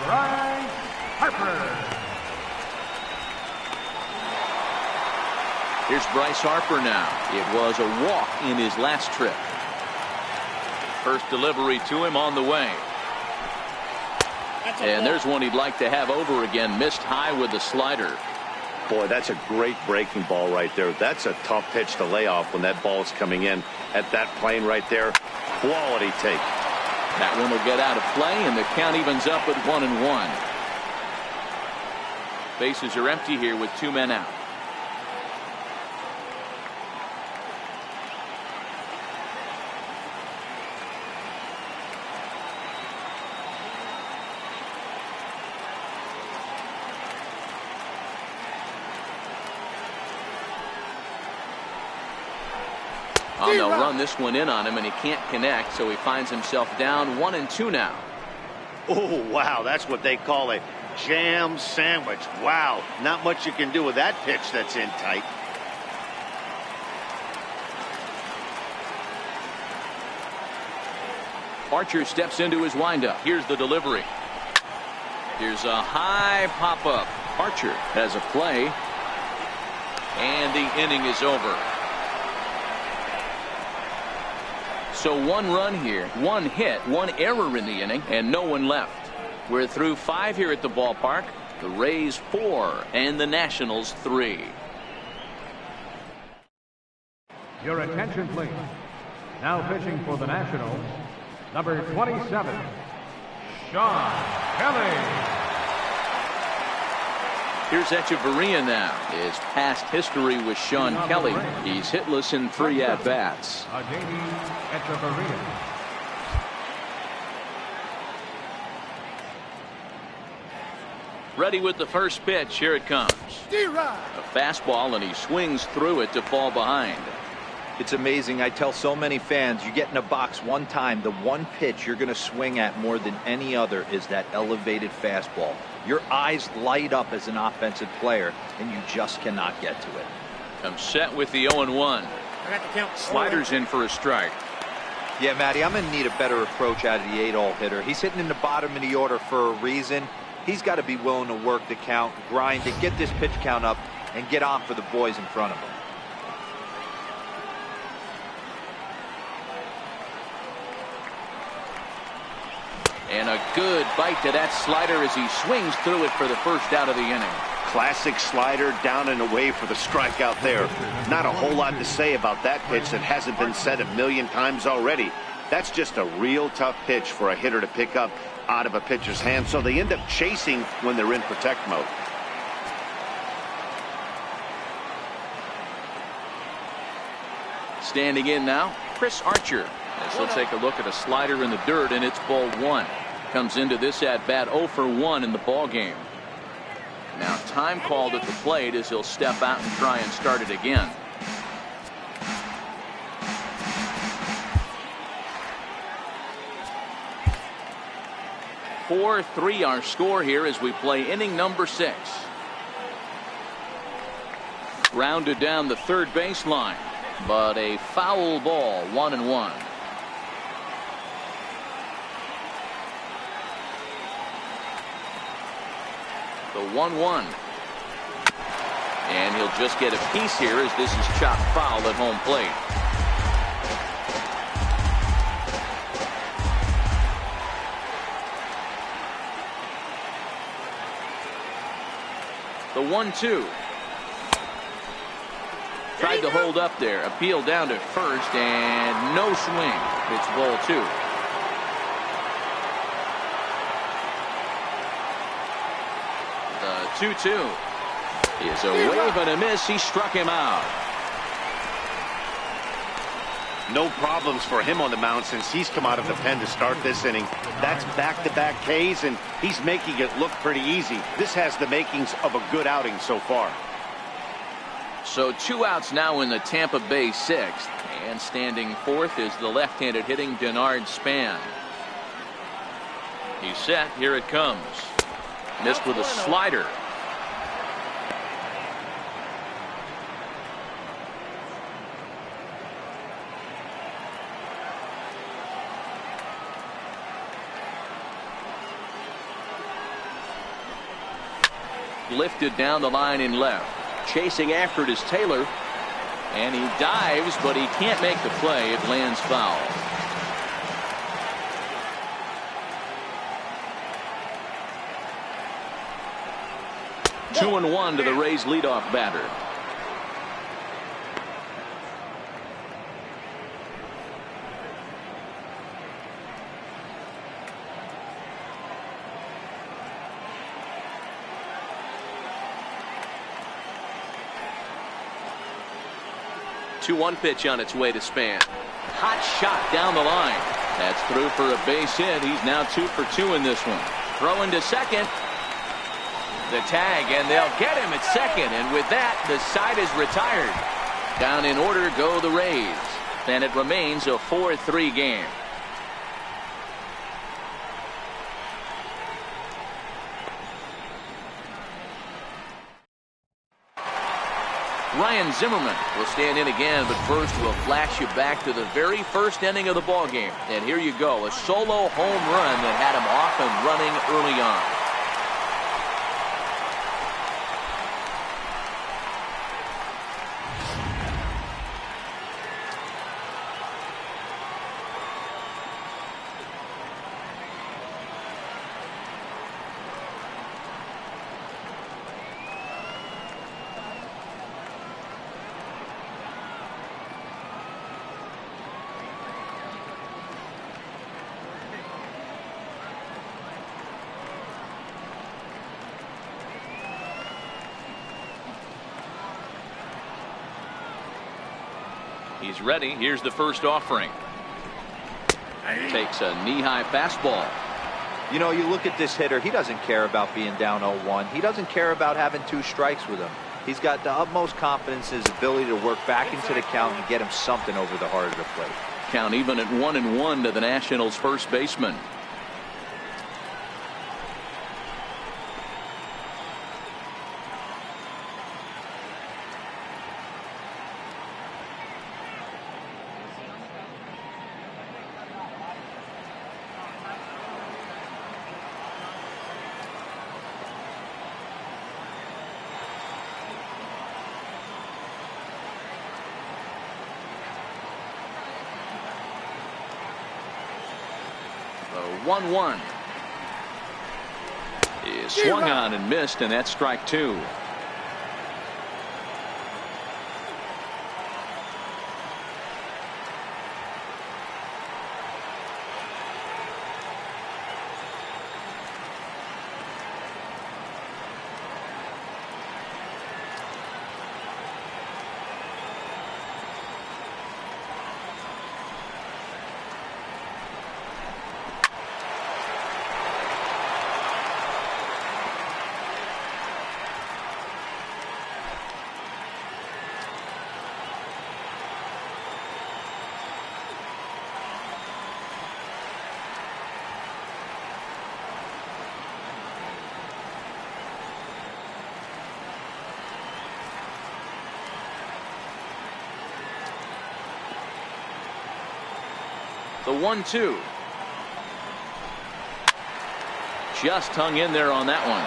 Bryce Harper. Here's Bryce Harper now. It was a walk in his last trip. First delivery to him on the way. And there's one he'd like to have over again. Missed high with the slider. Boy, that's a great breaking ball right there. That's a tough pitch to lay off when that ball's coming in at that plane right there. Quality take. That one will get out of play, and the count evens up at 1 and 1. Bases are empty here with 2 men out. Oh, they'll run this one in on him, and he can't connect, so he finds himself down 1 and 2 now. Oh, wow, that's what they call a jam sandwich. Wow, not much you can do with that pitch that's in tight. Archer steps into his windup. Here's the delivery. Here's a high pop-up. Archer has a play, and the inning is over. So 1 run here, 1 hit, 1 error in the inning, and no one left. We're through 5 here at the ballpark. The Rays 4 and the Nationals 3. Your attention, please. Now pitching for the Nationals, number 27, Sean Kelly. Here's Echeverria now. His past history with Sean Kelly. He's hitless in 3 at-bats. Echeverria. Ready with the first pitch. Here it comes. A fastball, and he swings through it to fall behind. It's amazing. I tell so many fans, you get in a box one time, the one pitch you're going to swing at more than any other is that elevated fastball. Your eyes light up as an offensive player, and you just cannot get to it. I'm set with the 0-1. Sliders in for a strike. Yeah, Matty, I'm going to need a better approach out of the 8-hole hitter. He's hitting in the bottom of the order for a reason. He's got to be willing to work the count, grind it, get this pitch count up, and get on for the boys in front of him. And a good bite to that slider as he swings through it for the first out of the inning. Classic slider, down and away for the strikeout there. Not a whole lot to say about that pitch that hasn't been said a million times already. That's just a real tough pitch for a hitter to pick up. out of a pitcher's hand, so they end up chasing when they're in protect mode. Standing in now, Chris Archer. As he'll take a look at a slider in the dirt, and it's ball one. Comes into this at bat 0 for 1 in the ball game. Now time called at the plate as he'll step out and try and start it again. 4-3 our score here as we play inning number 6. Grounded down the third baseline, but a foul ball, 1-1. The 1-1. And he'll just get a piece here as this is chopped foul at home plate. The 1-2. Tried to hold up there. Appeal down to first and no swing. It's ball 2. The 2-2 is a wave and a miss. He struck him out. No problems for him on the mound since he's come out of the pen to start this inning. That's back-to-back Ks, and he's making it look pretty easy. This has the makings of a good outing so far. So 2 outs now in the Tampa Bay 6th, and standing fourth is the left-handed hitting Denard Span. He's set. Here it comes. Missed with a slider. Lifted down the line in left. Chasing after it is Taylor. And he dives, but he can't make the play. It lands foul. Two and one to the Rays leadoff batter. Two-one pitch on its way to Span. Hot shot down the line. That's through for a base hit. He's now 2 for 2 in this one. Throwing to second. The tag, and they'll get him at second. And with that, the side is retired. Down in order go the Rays. And it remains a 4-3 game. Ryan Zimmerman will stand in again, but first we'll flash you back to the very first inning of the ball game. And here you go, a solo home run that had him off and running early on. He's ready. Here's the first offering. Takes a knee-high fastball. You know, you look at this hitter, he doesn't care about being down 0-1. He doesn't care about having 2 strikes with him. He's got the utmost confidence in his ability to work back into the count and get him something over the heart of the plate. Count even at 1-1 to the Nationals' first baseman. The 1-1 is swung on and missed, and that's strike 2. The 1-2. Just hung in there on that one.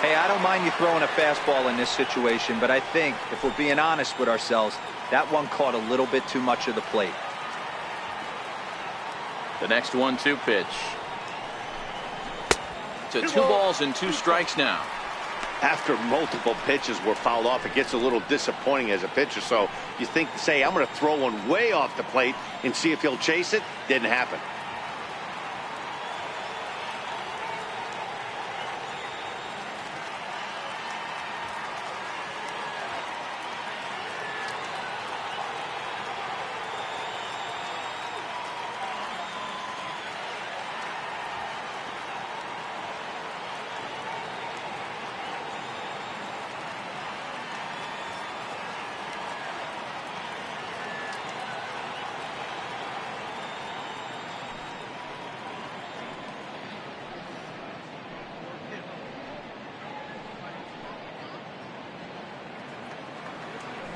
Hey, I don't mind you throwing a fastball in this situation, but I think, if we're being honest with ourselves, that one caught a little bit too much of the plate. The next 1-2 pitch. To 2 balls and 2 strikes now. After multiple pitches were fouled off, it gets a little disappointing as a pitcher. So you think, say, I'm going to throw one way off the plate and see if he'll chase it. Didn't happen.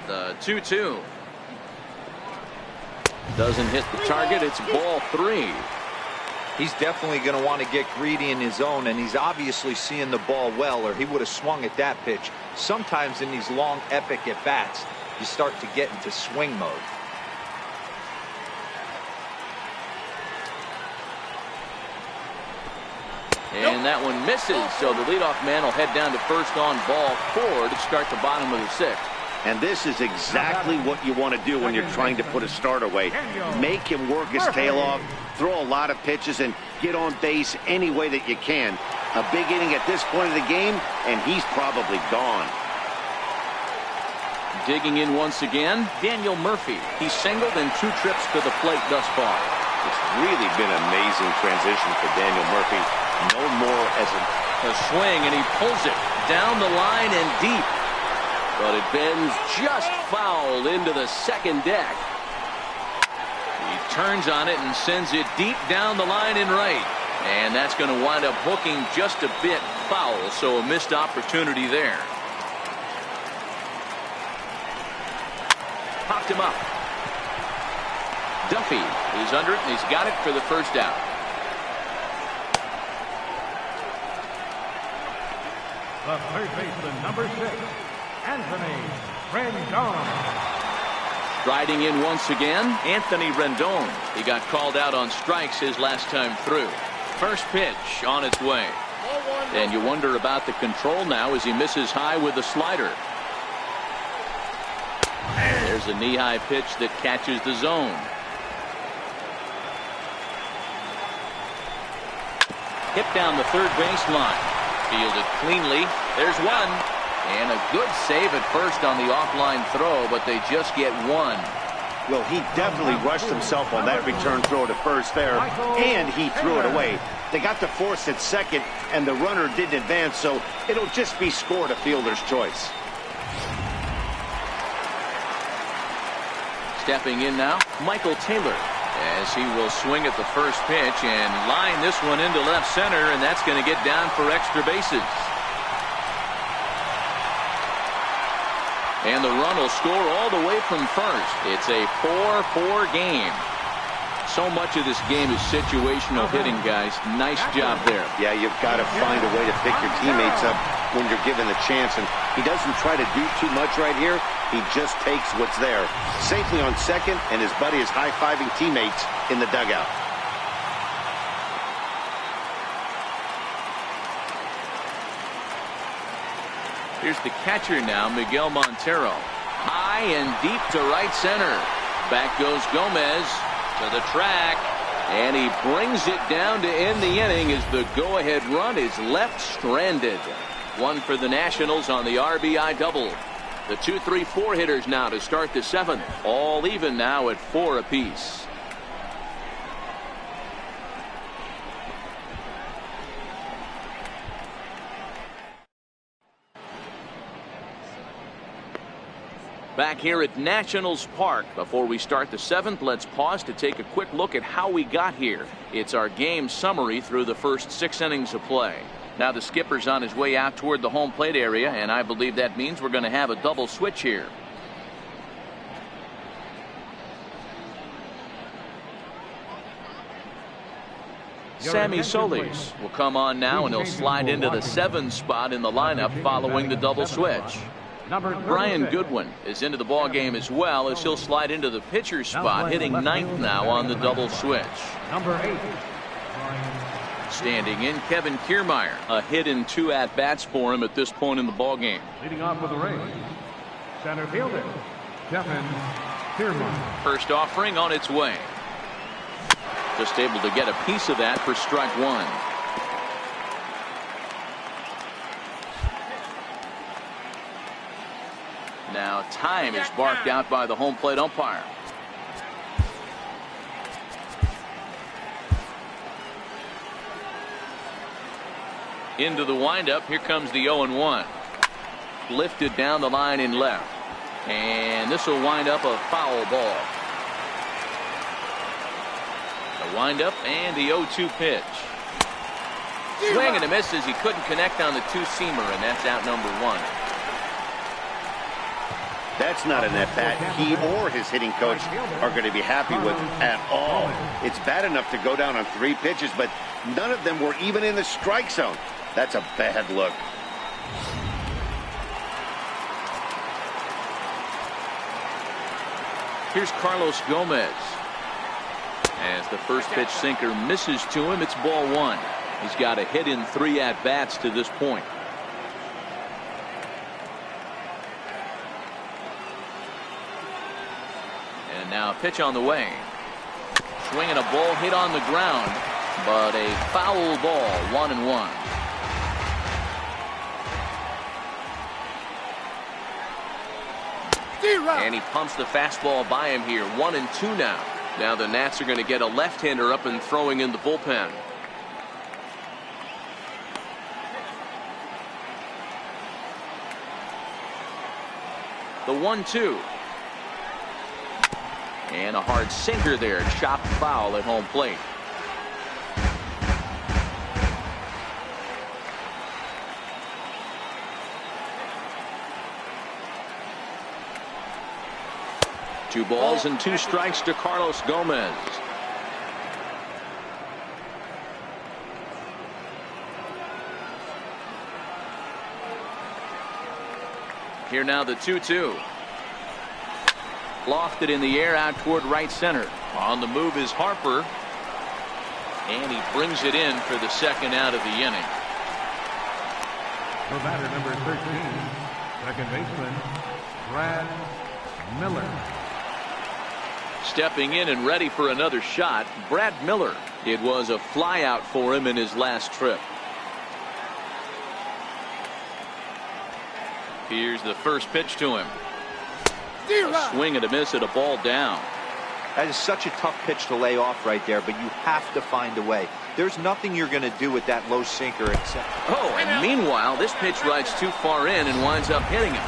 The 2-2. Doesn't hit the target. It's ball 3. He's definitely going to want to get greedy in his zone, and he's obviously seeing the ball well, or he would have swung at that pitch. Sometimes in these long, epic at-bats, you start to get into swing mode. And that one misses, so the leadoff man will head down to first on ball 4 to start the bottom of the 6th. And this is exactly what you want to do when you're trying to put a start away. Make him work his tail off, throw a lot of pitches, and get on base any way that you can. A big inning at this point of the game, and he's probably gone. Digging in once again, Daniel Murphy. He's singled in 2 trips to the plate thus far. It's really been an amazing transition for Daniel Murphy. No more as a swing, and he pulls it down the line and deep. But it bends just foul into the second deck. He turns on it and sends it deep down the line in right. And that's going to wind up hooking just a bit foul, so a missed opportunity there. Popped him up. Duffy is under it, and he's got it for the first out. The third baseman, number 6. Anthony Rendon. Striding in once again, Anthony Rendon. He got called out on strikes his last time through. First pitch on its way. And you wonder about the control now as he misses high with the slider. There's a knee-high pitch that catches the zone. Hit down the third baseline. Fielded cleanly. There's one. And a good save at first on the offline throw, but they just get one. Well, he definitely rushed himself on that return throw to first there, and he threw it away. They got the force at second, and the runner didn't advance, so it'll just be scored a fielder's choice. Stepping in now, Michael Taylor, as he will swing at the first pitch and line this one into left center, and that's going to get down for extra bases. And the run will score all the way from first. It's a 4-4 game. So much of this game is situational hitting, guys. Nice job there. Yeah, you've got to find a way to pick your teammates up when you're given the chance. And he doesn't try to do too much right here. He just takes what's there. Safely on second, and his buddy is high-fiving teammates in the dugout. Here's the catcher now, Miguel Montero. High and deep to right center. Back goes Gomez to the track. And he brings it down to end the inning as the go-ahead run is left stranded. One for the Nationals on the RBI double. The 2-3-4 hitters now to start the 7th. All even now at 4 apiece. Back here at Nationals Park. Before we start the 7th, let's pause to take a quick look at how we got here. It's our game summary through the first 6 innings of play. Now the skipper's on his way out toward the home plate area, and I believe that means we're going to have a double switch here. Sammy Solis will come on now, and he'll slide into the 7 spot in the lineup following the double switch. Brian Goodwin is into the ball game as well, as he'll slide into the pitcher spot, hitting 9th now on the double switch. Number 8. Standing in, Kevin Kiermaier. A hit in 2 at-bats for him at this point in the ball game. Leading off with the Rays, center fielder, Kevin Kiermaier. First offering on its way. Just able to get a piece of that for strike 1. Now time is barked out by the home plate umpire. Into the windup. Here comes the 0-1. Lifted down the line in left. And this will wind up a foul ball. The windup and the 0-2 pitch. Swing and a miss as he couldn't connect on the 2-seamer, and that's out number 1. That's not an at-bat he or his hitting coach are going to be happy with at all. It's bad enough to go down on 3 pitches, but none of them were even in the strike zone. That's a bad look. Here's Carlos Gomez. As the first pitch sinker misses to him, it's ball 1. He's got a hit in 3 at-bats to this point. And now a pitch on the way. Swinging a ball hit on the ground, but a foul ball, 1-1. And he pumps the fastball by him here. 1-2 now. Now the Nats are going to get a left-hander up and throwing in the bullpen. The 1-2. And a hard sinker there. Chopped foul at home plate. 2 balls and 2 strikes to Carlos Gomez. Here now the 2-2. Lofted in the air out toward right center. On the move is Harper. And he brings it in for the 2nd out of the inning. The batter, number 13, second baseman, Brad Miller. Stepping in and ready for another shot, Brad Miller. It was a flyout for him in his last trip. Here's the first pitch to him. A swing and a miss at a ball down. That is such a tough pitch to lay off right there, but you have to find a way. There's nothing you're going to do with that low sinker except... Oh, and meanwhile, this pitch rides too far in and winds up hitting him.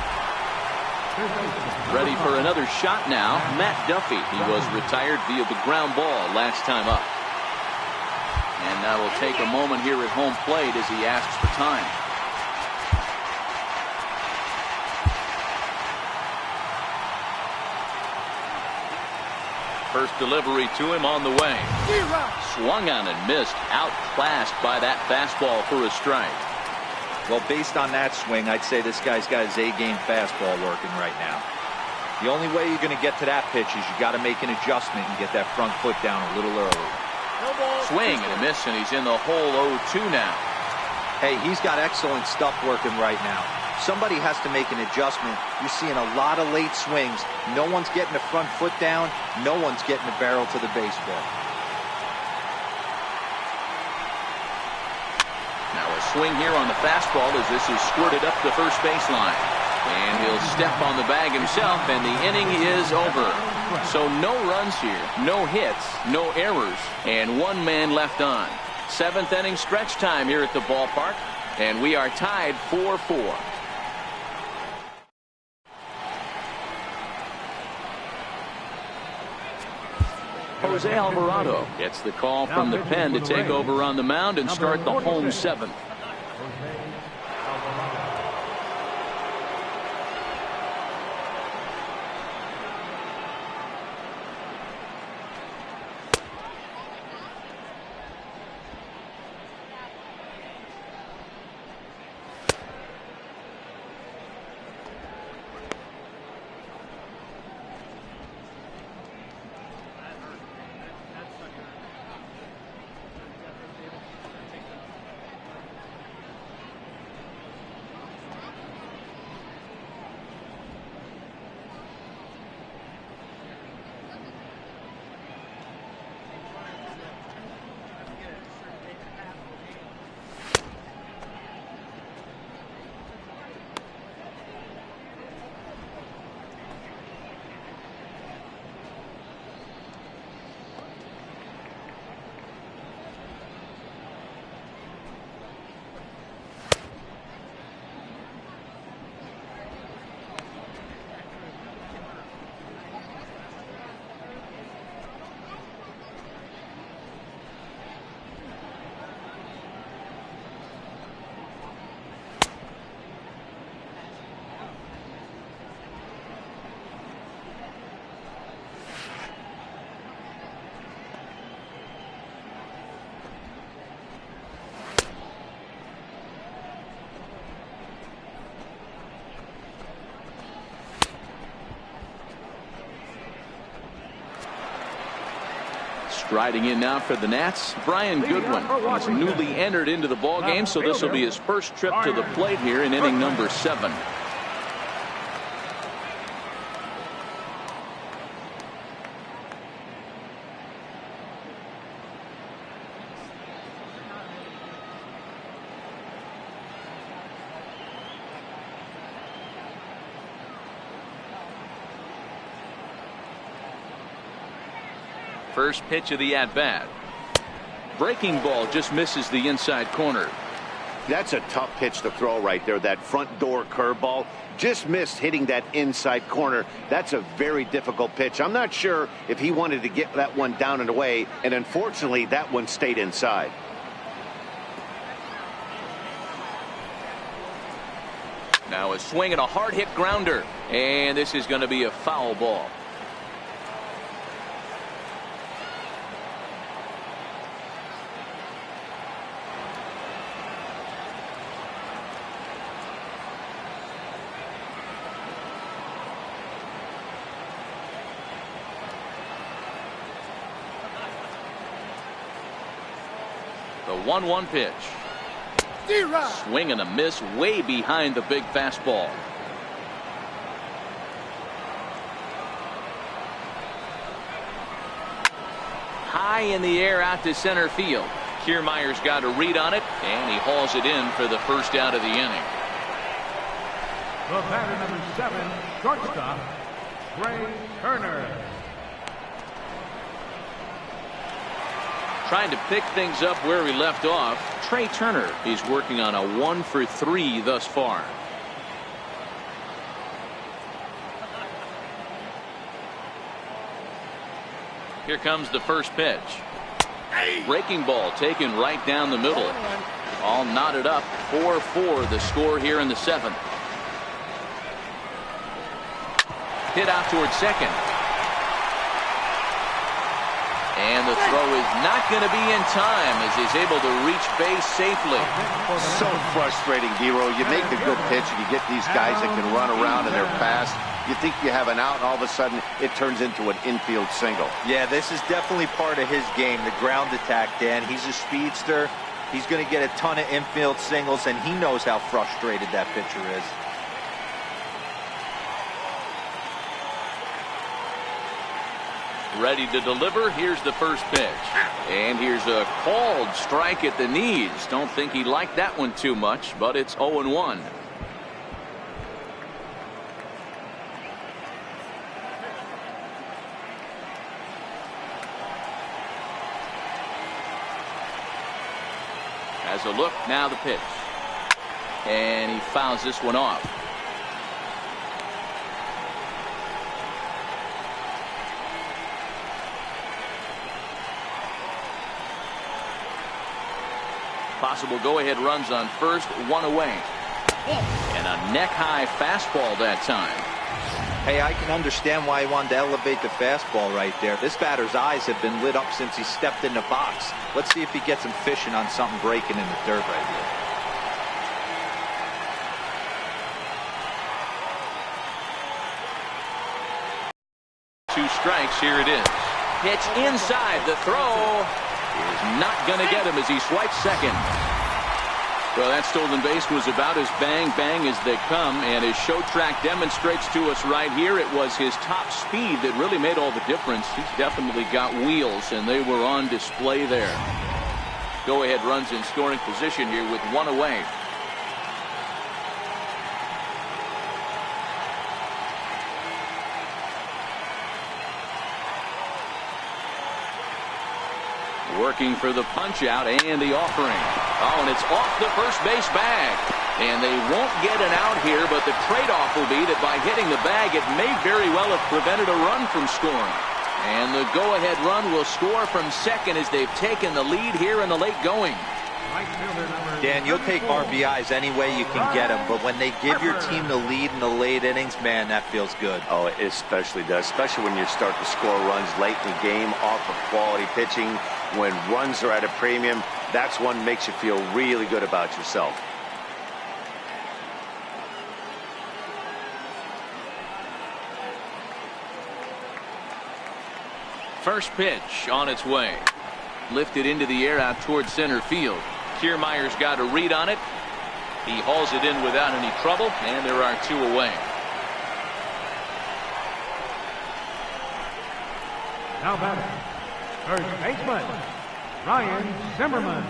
Ready for another shot now, Matt Duffy. He was retired via the ground ball last time up. And that will take a moment here at home plate as he asks for time. First delivery to him on the way. Swung on and missed. Outclassed by that fastball for a strike. Well, based on that swing, I'd say this guy's got his A-game fastball working right now. The only way you're going to get to that pitch is you got to make an adjustment and get that front foot down a little early. Swing and a miss, and he's in the hole 0-2 now. Hey, he's got excellent stuff working right now. Somebody has to make an adjustment. You're seeing a lot of late swings. No one's getting the front foot down. No one's getting the barrel to the baseball. Now a swing here on the fastball as this is squirted up the first baseline. And he'll step on the bag himself, and the inning is over. So no runs here, no hits, no errors, and 1 man left on. 7th inning stretch time here at the ballpark, and we are tied 4-4. Jose Alvarado gets the call from the pen to take over on the mound and start the home seventh. Striding in now for the Nats, Brian Goodwin. He's newly entered into the ballgame, so this will be his first trip to the plate here in inning number 7. First pitch of the at-bat. Breaking ball just misses the inside corner. That's a tough pitch to throw right there. That front door curveball just missed hitting that inside corner. That's a very difficult pitch. I'm not sure if he wanted to get that one down and away, and unfortunately that one stayed inside. Now a swing and a hard hit grounder, and this is going to be a foul ball. The 1-1 pitch. Swing and a miss way behind the big fastball. High in the air out to center field. Kiermaier's got a read on it, and he hauls it in for the first out of the inning. The batter number 7, shortstop, Trey Turner. Trying to pick things up where we left off. Trey Turner, he's working on a 1-for-3 thus far. Here comes the first pitch. Breaking ball taken right down the middle. All knotted up. 4-4 the score here in the 7th. Hit out towards second. And the throw is not going to be in time as he's able to reach base safely. So frustrating, Hero. You make a good pitch and you get these guys that can run around and they're fast. You think you have an out, and all of a sudden it turns into an infield single. Yeah, this is definitely part of his game, the ground attack, Dan. He's a speedster. He's going to get a ton of infield singles, and he knows how frustrated that pitcher is. Ready to deliver. Here's the first pitch. And here's a called strike at the knees. Don't think he liked that one too much, but it's 0-1. Has a look, now the pitch. And he fouls this one off. possible go-ahead runs on first, one away. And a neck-high fastball that time. Hey, I can understand why he wanted to elevate the fastball right there. This batter's eyes have been lit up since he stepped in the box. Let's see if he gets him fishing on something breaking in the dirt right here. 2 strikes, here it is. Pitch inside, the throw is not going to get him as he swipes second. Well, that stolen base was about as bang-bang as they come, and his show track demonstrates to us right here it was his top speed that really made all the difference. He's definitely got wheels, and they were on display there. Go-ahead runs in scoring position here with 1 away. Working for the punch out and the offering. Oh, and it's off the first base bag. And they won't get an out here, but the trade-off will be that by hitting the bag, it may very well have prevented a run from scoring. And the go-ahead run will score from second as they've taken the lead here in the late going. Dan, you'll take RBIs any way you can get them, but when they give your team the lead in the late innings, man, that feels good. Oh, it especially does, especially when you start to score runs late in the game off of quality pitching. When runs are at a premium, that's one makes you feel really good about yourself. First pitch on its way. Lifted into the air out towards center field. Kiermaier's got a read on it. He hauls it in without any trouble, and there are 2 away. Now batting, first baseman, Ryan Zimmerman.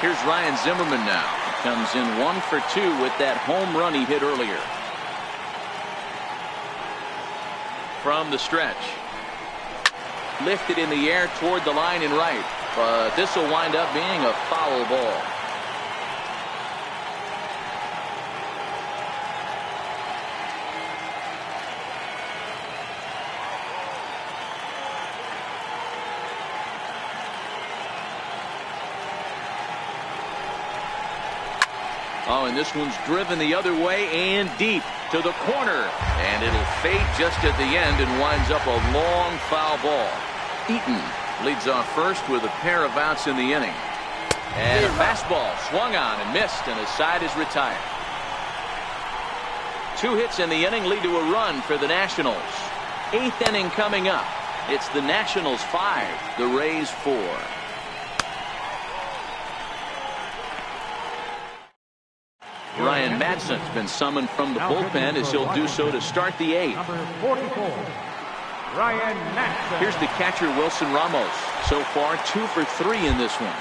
Here's Ryan Zimmerman now. He comes in 1 for 2 with that home run he hit earlier. From the stretch. Lifted in the air toward the line and right. But this will wind up being a foul ball. Oh, and this one's driven the other way and deep to the corner. And it'll fade just at the end and winds up a long foul ball. Eaton leads off first with a pair of outs in the inning. And a fastball swung on and missed, and his side is retired. 2 hits in the inning lead to a run for the Nationals. 8th inning coming up. It's the Nationals 5, the Rays 4. Ryan Madson's been summoned from the bullpen as he'll do so to start the 8th. Number 44, Ryan Madson. Here's the catcher, Wilson Ramos. So far, 2 for 3 in this one.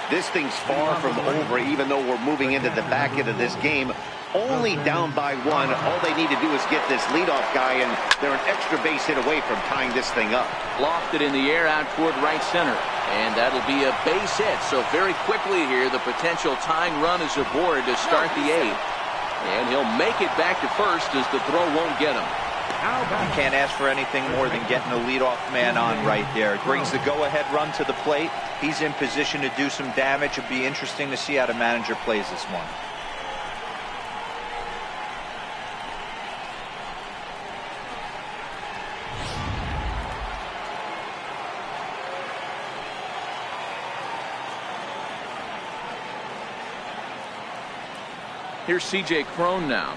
This thing's far from over, even though we're moving into the back end of this game. Only down by 1. All they need to do is get this leadoff guy, and they're an extra base hit away from tying this thing up. Lofted in the air out toward right center. And that'll be a base hit. So very quickly here, the potential tying run is aboard to start the 8th. And he'll make it back to first as the throw won't get him. You can't ask for anything more than getting a leadoff man on right there. It brings the go-ahead run to the plate. He's in position to do some damage. It'll be interesting to see how the manager plays this one. Here's C.J. Cron now.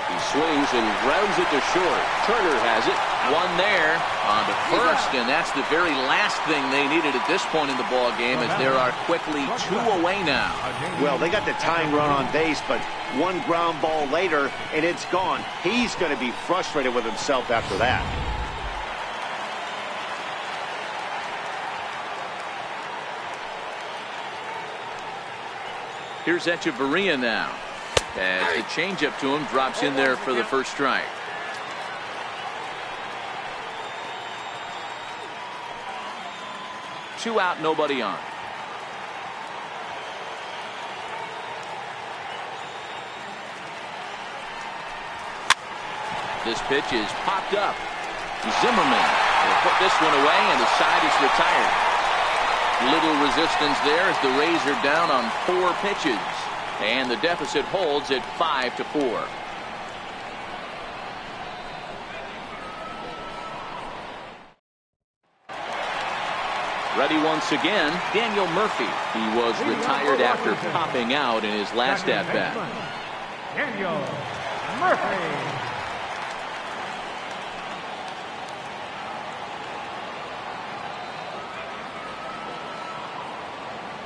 He swings and rounds it to short. Turner has it. 1 there on to first, and that's the very last thing they needed at this point in the ball game, as there are quickly 2 away now. Well, they got the tying run on base, but 1 ground ball later, and it's gone. He's going to be frustrated with himself after that. Here's Echeverria now. As the changeup to him drops in there for the first strike. Two out, nobody on. This pitch is popped up. Zimmerman will put this one away, and the side is retired. Little resistance there as the Rays are down on 4 pitches. And the deficit holds at 5-4. Ready once again, Daniel Murphy. He was retired after popping out in his last at-bat. Daniel Murphy.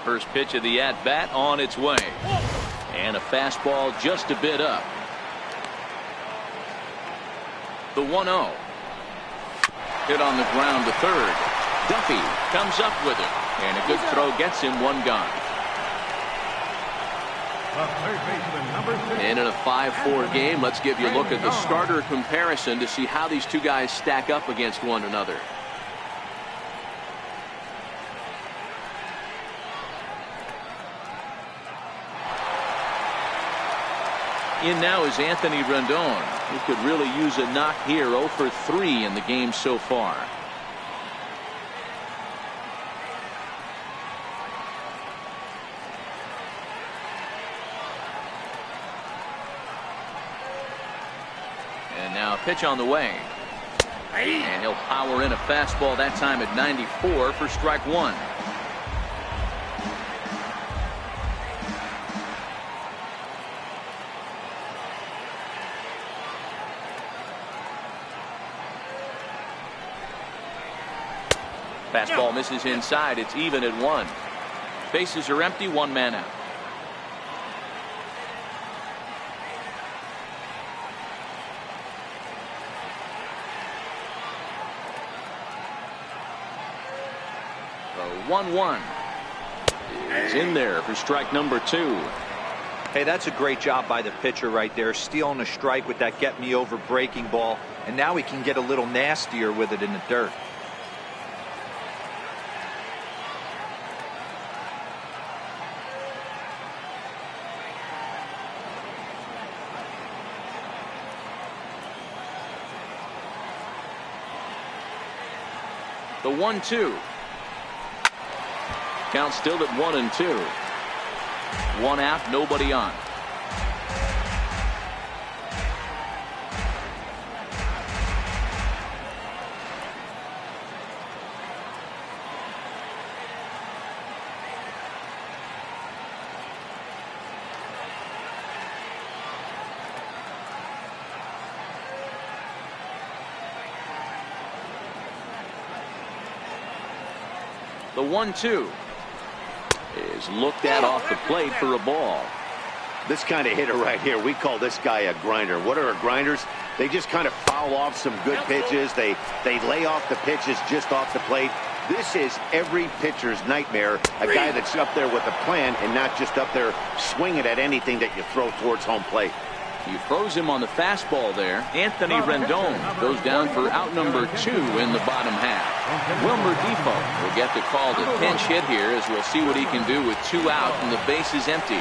First pitch of the at-bat on its way. And a fastball just a bit up. The 1-0. Hit on the ground to third. Duffy comes up with it. And a good throw gets him one gone. And in a 5-4 game, let's give you a look at the starter comparison to see how these two guys stack up against one another. In now is Anthony Rendon, who could really use a knock here. 0 for 3 in the game so far. And now a pitch on the way. And he'll power in a fastball, that time at 94 for strike 1. Fastball misses inside. It's even at 1. Bases are empty. 1 man out. The 1-1 is in there for strike number 2. Hey, that's a great job by the pitcher right there, stealing a strike with that get me over breaking ball, and now he can get a little nastier with it in the dirt. The 1-2. Count still at 1-2. 1 out, nobody on. The 1-2 is looked at off the plate for a ball. This kind of hitter right here, we call this guy a grinder. What are grinders? They just kind of foul off some good pitches. They lay off the pitches just off the plate. This is every pitcher's nightmare, a guy that's up there with a plan and not just up there swinging at anything that you throw towards home plate. You froze him on the fastball there. Anthony Rendon goes down for out number 2 in the bottom half. Wilmer Defoe will get the call to pinch hit here, as we'll see what he can do with 2 out and the base is empty.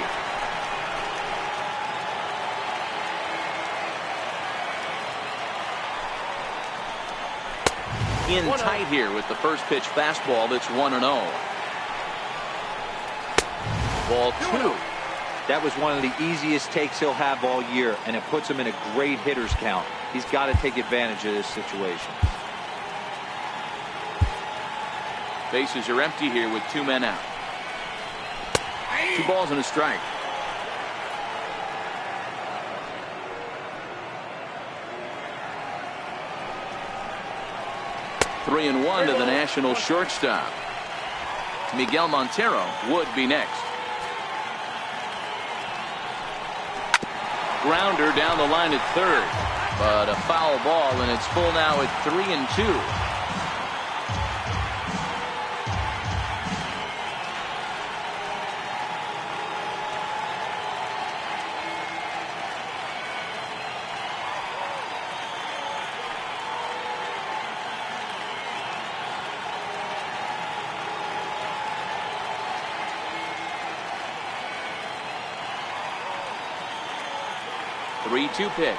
In tight here with the first pitch fastball. That's 1-0. Ball 2. That was one of the easiest takes he'll have all year, and it puts him in a great hitter's count. He's got to take advantage of this situation. Bases are empty here with 2 men out. 2 balls and a strike. Three and 1 to the National shortstop. Miguel Montero would be next. Grounder down the line at third, but a foul ball, and it's full now at 3-2. Three-two pitch.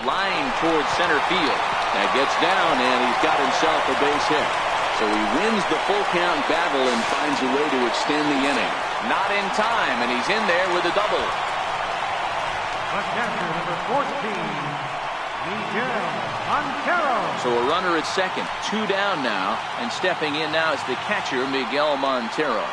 Line towards center field. That gets down, and he's got himself a base hit. So he wins the full count battle and finds a way to extend the inning. Not in time, and he's in there with a double. The catcher, number 14, Miguel Montero. So a runner at second, 2 down now, and stepping in now is the catcher, Miguel Montero.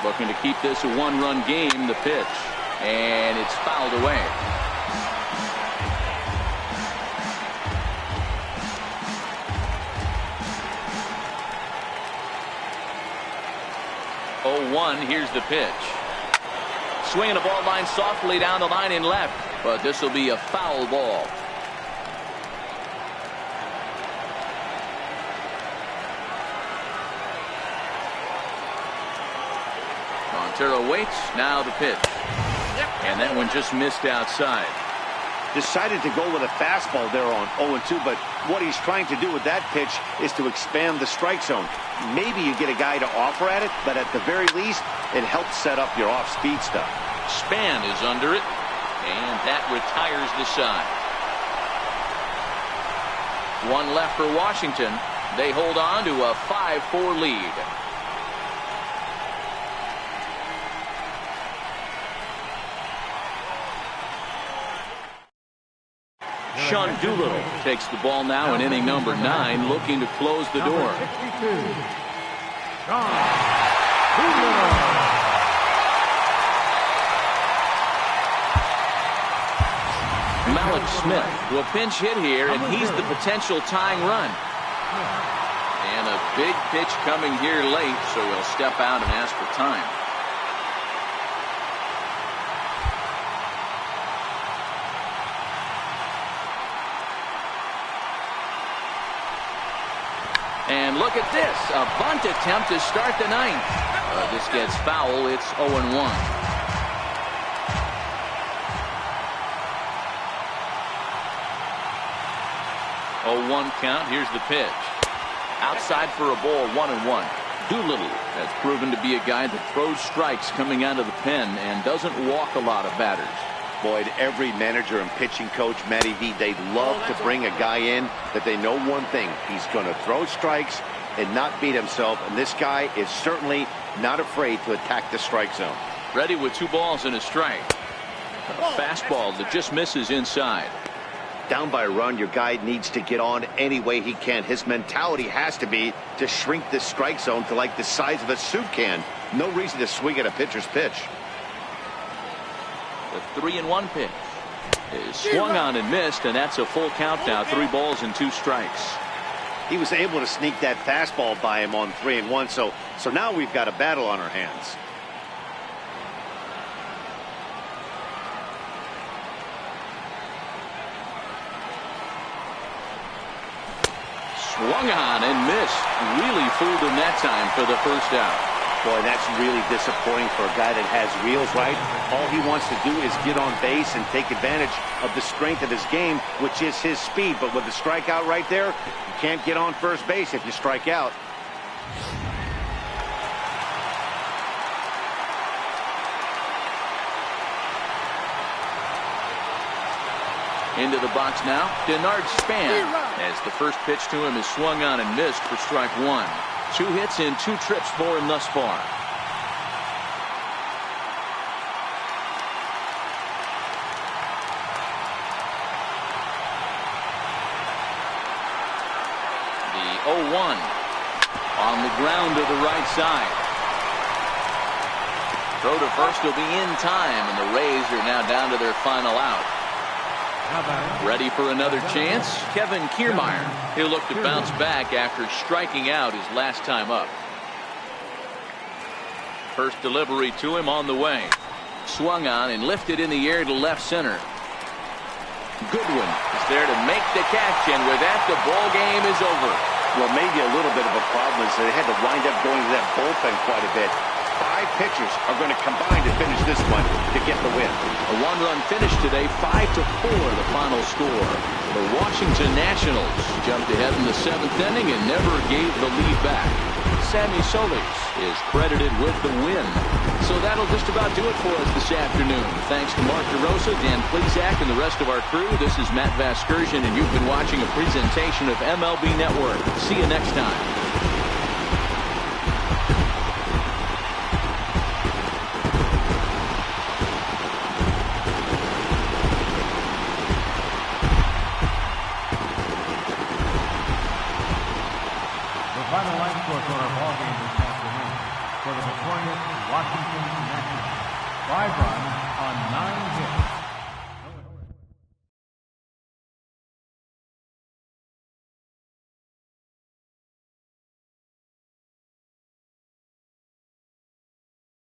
Looking to keep this a 1-run game, the pitch. And it's fouled away. Oh, 1, here's the pitch. Swinging a ball line softly down the line in left. But this will be a foul ball. Montero waits. Now the pitch. And that one just missed outside. Decided to go with a fastball there on 0-2, but what he's trying to do with that pitch is to expand the strike zone. Maybe you get a guy to offer at it, but at the very least, it helps set up your off-speed stuff. Span is under it, and that retires the side. 1 left for Washington. They hold on to a 5-4 lead. Sean Doolittle takes the ball now in inning number 9, looking to close the door. 62, Sean Doolittle. Malik Smith to a pinch hit here, and he's the potential tying run. And a big pitch coming here late, so he'll step out and ask for time. And look at this, a bunt attempt to start the 9th. This gets foul. It's 0-1. 0-1 count. Here's the pitch. Outside for a ball, 1-1. Doolittle has proven to be a guy that throws strikes coming out of the pen and doesn't walk a lot of batters. Boyd, every manager and pitching coach, Matty V, they love to bring a guy in that they know one thing. He's going to throw strikes and not beat himself, and this guy is certainly not afraid to attack the strike zone. Ready with 2 balls and a strike. A fastball that just misses inside. Down by a run, your guy needs to get on any way he can. His mentality has to be to shrink this strike zone to like the size of a soup can. No reason to swing at a pitcher's pitch. The 3-1 pitch is swung on and missed, and that's a full count now. 3 balls and 2 strikes. He was able to sneak that fastball by him on 3-1, so now we've got a battle on our hands. Swung on and missed. Really fooled him that time for the first out. Boy, that's really disappointing for a guy that has wheels, right? All he wants to do is get on base and take advantage of the strength of his game, which is his speed. But with the strikeout right there, you can't get on first base if you strike out. Into the box now, Denard Span, as the first pitch to him is swung on and missed for strike 1. 2 hits in 2 trips for him thus far. The 0-1 on the ground to the right side. Throw to first will be in time, and the Rays are now down to their final out. Ready for another chance? Kevin Kiermaier. He'll look to bounce back after striking out his last time up. First delivery to him on the way. Swung on and lifted in the air to left center. Goodwin is there to make the catch, and with that, the ball game is over. Well, maybe a little bit of a problem is they had to wind up going to that bullpen quite a bit. 5 pitchers are going to combine to finish this one to get the win. A one-run finish today, 5-4 the final score. The Washington Nationals jumped ahead in the 7th inning and never gave the lead back. Sammy Solis is credited with the win. So that'll just about do it for us this afternoon. Thanks to Mark DeRosa, Dan Plesac, and the rest of our crew. This is Matt Vasgersian, and you've been watching a presentation of MLB Network. See you next time.